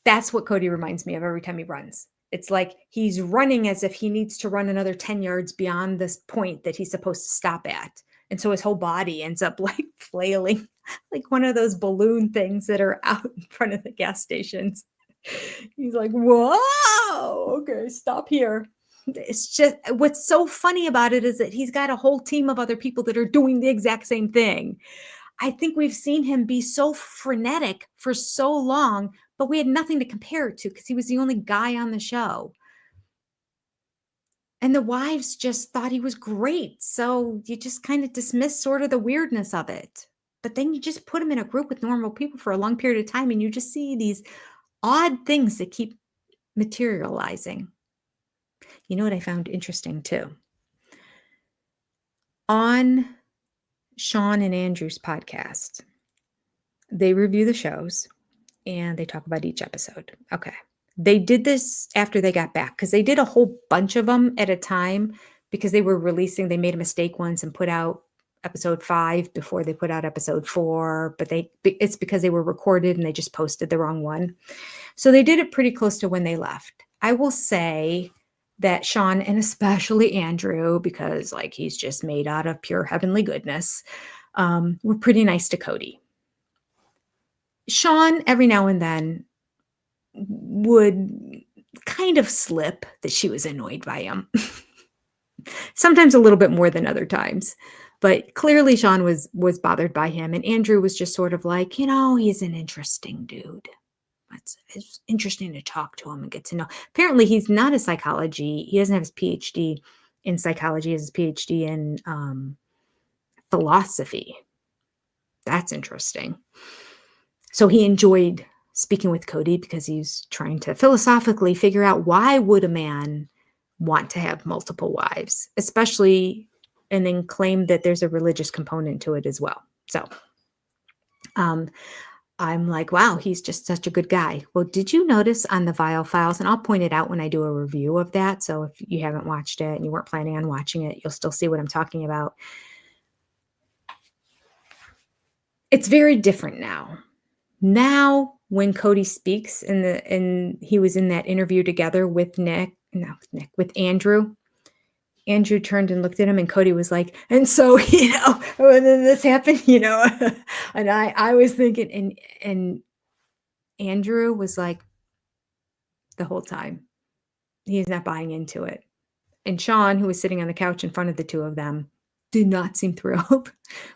That's what Cody reminds me of every time he runs. It's like he's running as if he needs to run another 10 yards beyond this point that he's supposed to stop at. And so his whole body ends up like flailing, like one of those balloon things that are out in front of the gas stations. He's like, whoa, okay, stop here. It's just, what's so funny about it is that he's got a whole team of other people that are doing the exact same thing. I think we've seen him be so frenetic for so long, but we had nothing to compare it to because he was the only guy on the show. And the wives just thought he was great. So you just kind of dismiss sort of the weirdness of it. But then you just put him in a group with normal people for a long period of time, and you just see these odd things that keep materializing. You know what I found interesting too? On Sean and Andrew's podcast, they review the shows and they talk about each episode. Okay. They did this after they got back because they did a whole bunch of them at a time because they were releasing, they made a mistake once and put out episode 5 before they put out episode 4, but it's because they were recorded and they just posted the wrong one. So they did it pretty close to when they left. I will say that Sean, and especially Andrew, because like he's just made out of pure heavenly goodness, were pretty nice to Cody. Sean, every now and then, would kind of slip that she was annoyed by him. Sometimes a little bit more than other times. But clearly Sean was bothered by him. And Andrew was just sort of like, he's an interesting dude. It's interesting to talk to him and get to know. Apparently, he's not a psychology. He doesn't have his PhD in psychology. He has his PhD in philosophy. That's interesting. So he enjoyed speaking with Cody because he's trying to philosophically figure out why would a man want to have multiple wives, especially, and then claim that there's a religious component to it as well. So, I'm like, wow, he's just such a good guy. Well, did you notice on the Vile Files, and I'll point it out when I do a review of that. So if you haven't watched it and you weren't planning on watching it, you'll still see what I'm talking about. It's very different now. Now, when Cody speaks and he was in that interview together with with Andrew. Andrew turned and looked at him, and Cody was like, and so, when then this happened, and I was thinking, and Andrew was like, the whole time, he's not buying into it. And Sean, who was sitting on the couch in front of the two of them, did not seem thrilled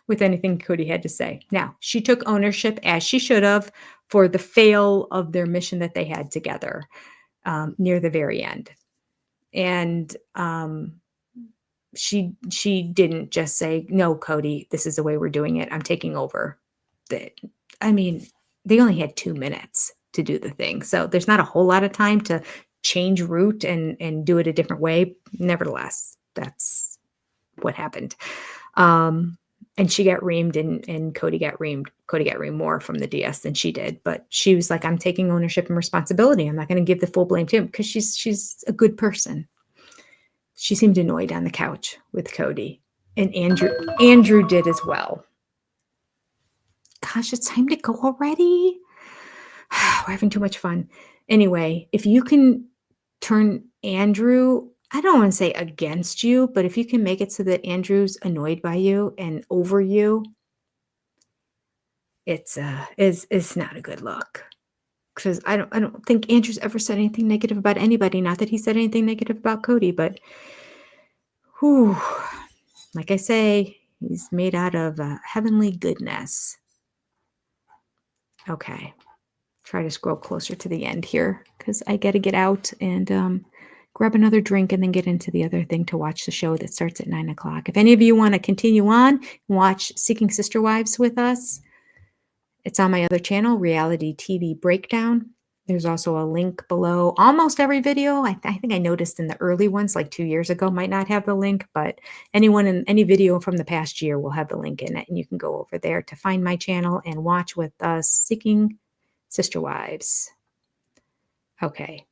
with anything Cody had to say. Now, she took ownership, as she should have, for the fail of their mission that they had together near the very end. And she didn't just say, no, Cody, this is the way we're doing it. I'm taking over. I mean, they only had 2 minutes to do the thing. So there's not a whole lot of time to change route and do it a different way. Nevertheless, that's what happened. And she got reamed and Cody got reamed. Cody got reamed more from the DS than she did. But she was like, I'm taking ownership and responsibility. I'm not going to give the full blame to him because she's a good person. She seemed annoyed on the couch with Cody. And Andrew did as well. Gosh, it's time to go already. We're having too much fun. Anyway, if you can turn Andrew, I don't want to say against you, but if you can make it so that Andrew's annoyed by you and over you, it's not a good look. Because I don't think Andrew's ever said anything negative about anybody. Not that he said anything negative about Cody, but whew, like I say, he's made out of heavenly goodness. Okay. Try to scroll closer to the end here because I got to get out and grab another drink and then get into the other thing to watch the show that starts at 9 o'clock. If any of you want to continue on, watch Seeking Sister Wives with us. It's on my other channel, Reality TV Breakdown. There's also a link below almost every video. I think I noticed in the early ones, like 2 years ago, might not have the link, but anyone in any video from the past year will have the link in it. And you can go over there to find my channel and watch with us Seeking Sister Wives. Okay.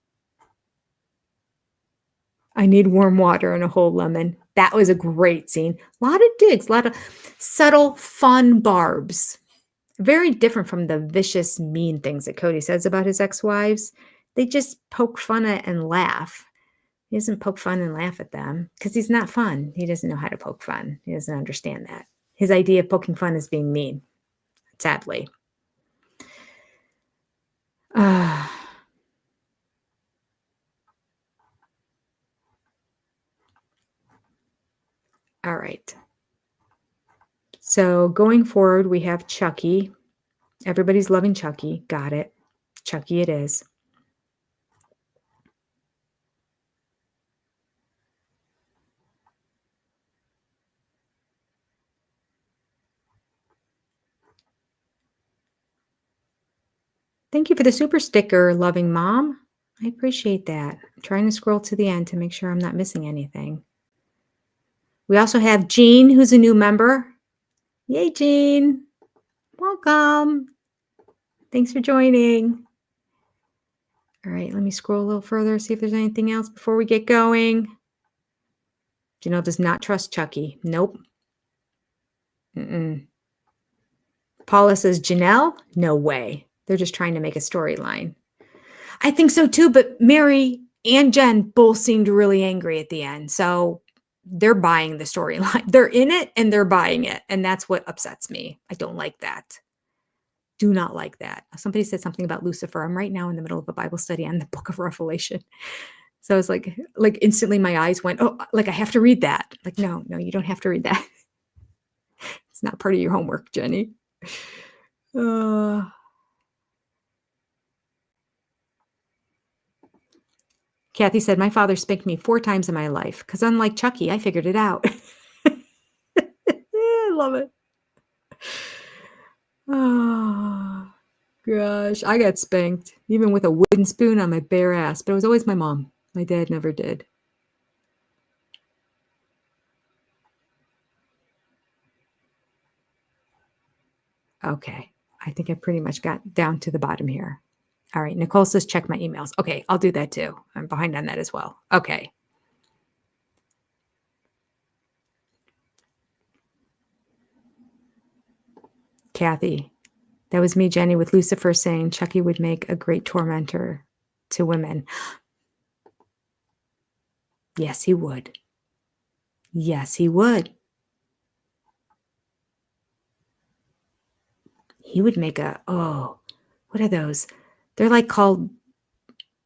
I need warm water and a whole lemon. That was a great scene. A lot of digs, a lot of subtle, fun barbs. Very different from the vicious, mean things that Cody says about his ex-wives. They just poke fun at and laugh. He doesn't poke fun and laugh at them because he's not fun. He doesn't know how to poke fun. He doesn't understand that. His idea of poking fun is being mean, sadly. All right. So going forward, we have Chucky. Everybody's loving Chucky. Got it. Chucky it is. Thank you for the super sticker, loving mom. I appreciate that. I'm trying to scroll to the end to make sure I'm not missing anything. We also have Jean, who's a new member. Yay, Jean. Welcome. Thanks for joining. All right, let me scroll a little further, see if there's anything else before we get going. Janelle does not trust Chucky. Nope. Paula says, Janelle? No way. They're just trying to make a storyline. I think so too, but Mary and Jen both seemed really angry at the end. So they're buying the storyline. They're in it and they're buying it. And that's what upsets me. I don't like that. Do not like that. Somebody said something about Lucifer. I'm right now in the middle of a Bible study on the book of Revelation. So I was like instantly my eyes went, oh, like I have to read that. Like, no, you don't have to read that. It's not part of your homework, Jenny. Kathy said, my father spanked me 4 times in my life because unlike Chucky, I figured it out. I love it. Oh, gosh. I got spanked, even with a wooden spoon on my bare ass, but it was always my mom. My dad never did. Okay. I think I pretty much got down to the bottom here. All right. Nicole says, check my emails. Okay. I'll do that too. I'm behind on that as well. Okay. Kathy, That was me, Jenny, with Lucifer saying Chucky would make a great tormentor to women. Yes, he would. Yes, he would. He would make what are those? They're like called,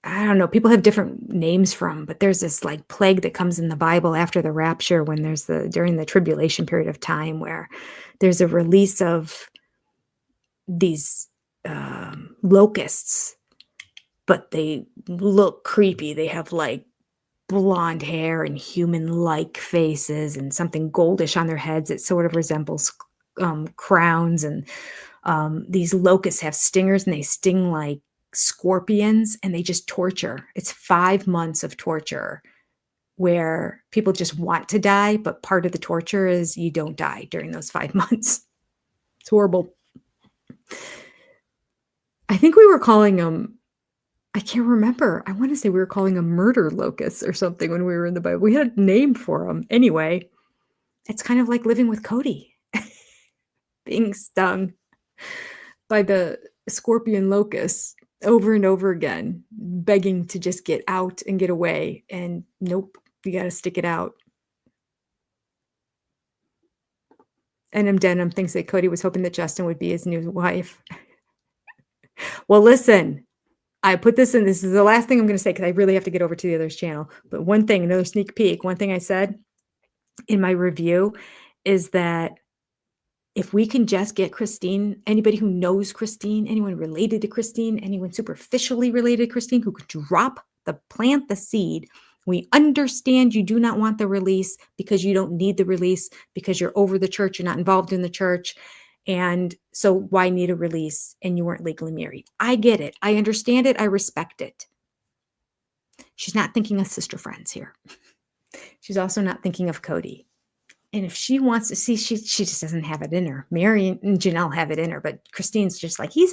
I don't know, people have different names for them, but there's this like plague that comes in the Bible after the rapture when during the tribulation period of time where there's a release of these locusts, but they look creepy. They have like blonde hair and human-like faces and something goldish on their heads. It sort of resembles crowns. And these locusts have stingers and they sting like scorpions and they just torture. It's 5 months of torture where people just want to die, but part of the torture is you don't die during those 5 months. It's horrible. I think we were calling them, I can't remember. I want to say we were calling them murder locusts or something when we were in the Bible. We had a name for them. Anyway, it's kind of like living with Cody, being stung by the scorpion locusts over and over again, begging to just get out and get away. And nope, you got to stick it out. NM Denim thinks that Cody was hoping that Justin would be his new wife. Well, listen, I put this in. This is the last thing I'm going to say because I really have to get over to the other's channel. But one thing, another sneak peek, one thing I said in my review is that if we can just get Christine, anybody who knows Christine, anyone related to Christine, anyone superficially related to Christine who could plant the seed. We understand you do not want the release because you don't need the release because you're over the church, you're not involved in the church. And so why need a release? And you weren't legally married. I get it. I understand it. I respect it. She's not thinking of sister friends here. She's also not thinking of Cody. And if she wants to see, she just doesn't have it in her. Mary and Janelle have it in her, but Christine's just like, he was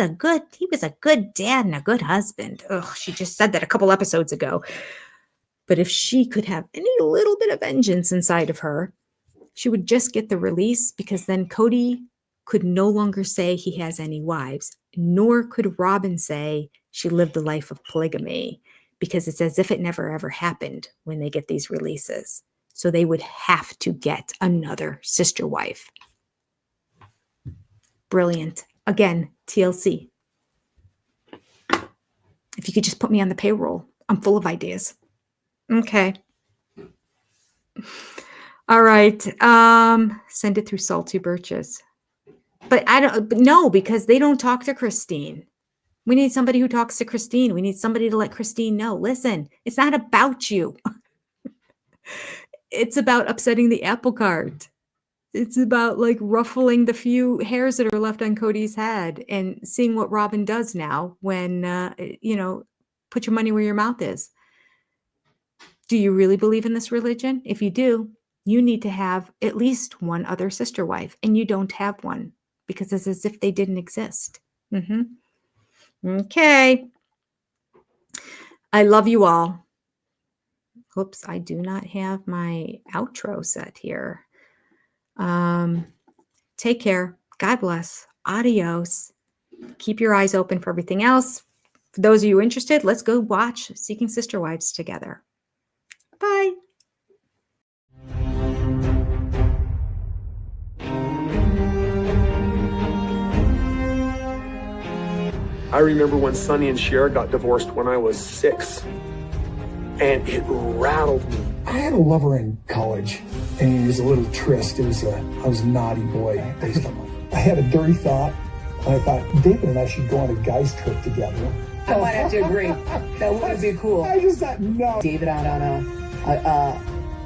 a good dad and a good husband. Ugh, she just said that a couple episodes ago. But if she could have any little bit of vengeance inside of her, she would just get the release because then Cody could no longer say he has any wives, nor could Robin say she lived a life of polygamy because it's as if it never ever happened when they get these releases. So they would have to get another sister wife. Brilliant. Again, TLC. If you could just put me on the payroll, I'm full of ideas. Okay. All right. Send it through Salty Birches. But no, because they don't talk to Christine. We need somebody who talks to Christine. We need somebody to let Christine know. Listen, it's not about you. It's about upsetting the apple cart. It's about like ruffling the few hairs that are left on Cody's head and seeing what Robin does now when, put your money where your mouth is. Do you really believe in this religion? If you do, you need to have at least one other sister wife, and you don't have one because it's as if they didn't exist. Okay. I love you all. Oops, I do not have my outro set here. Take care. God bless. Adios. Keep your eyes open for everything else. For those of you interested, let's go watch Seeking Sister Wives together. Bye. I remember when Sonny and Cher got divorced when I was 6. And it rattled me. I had a lover in college, and it was a little tryst. I was a naughty boy. I had a dirty thought, and I thought, David and I should go on a guy's trip together. I might have to agree. That would be cool. I just thought, no. David out on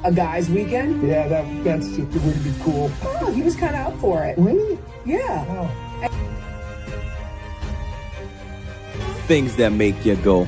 a guy's weekend? Yeah, that's just, it would be cool. Oh, he was kind of up for it. Really? Yeah. Oh. Things that make you go,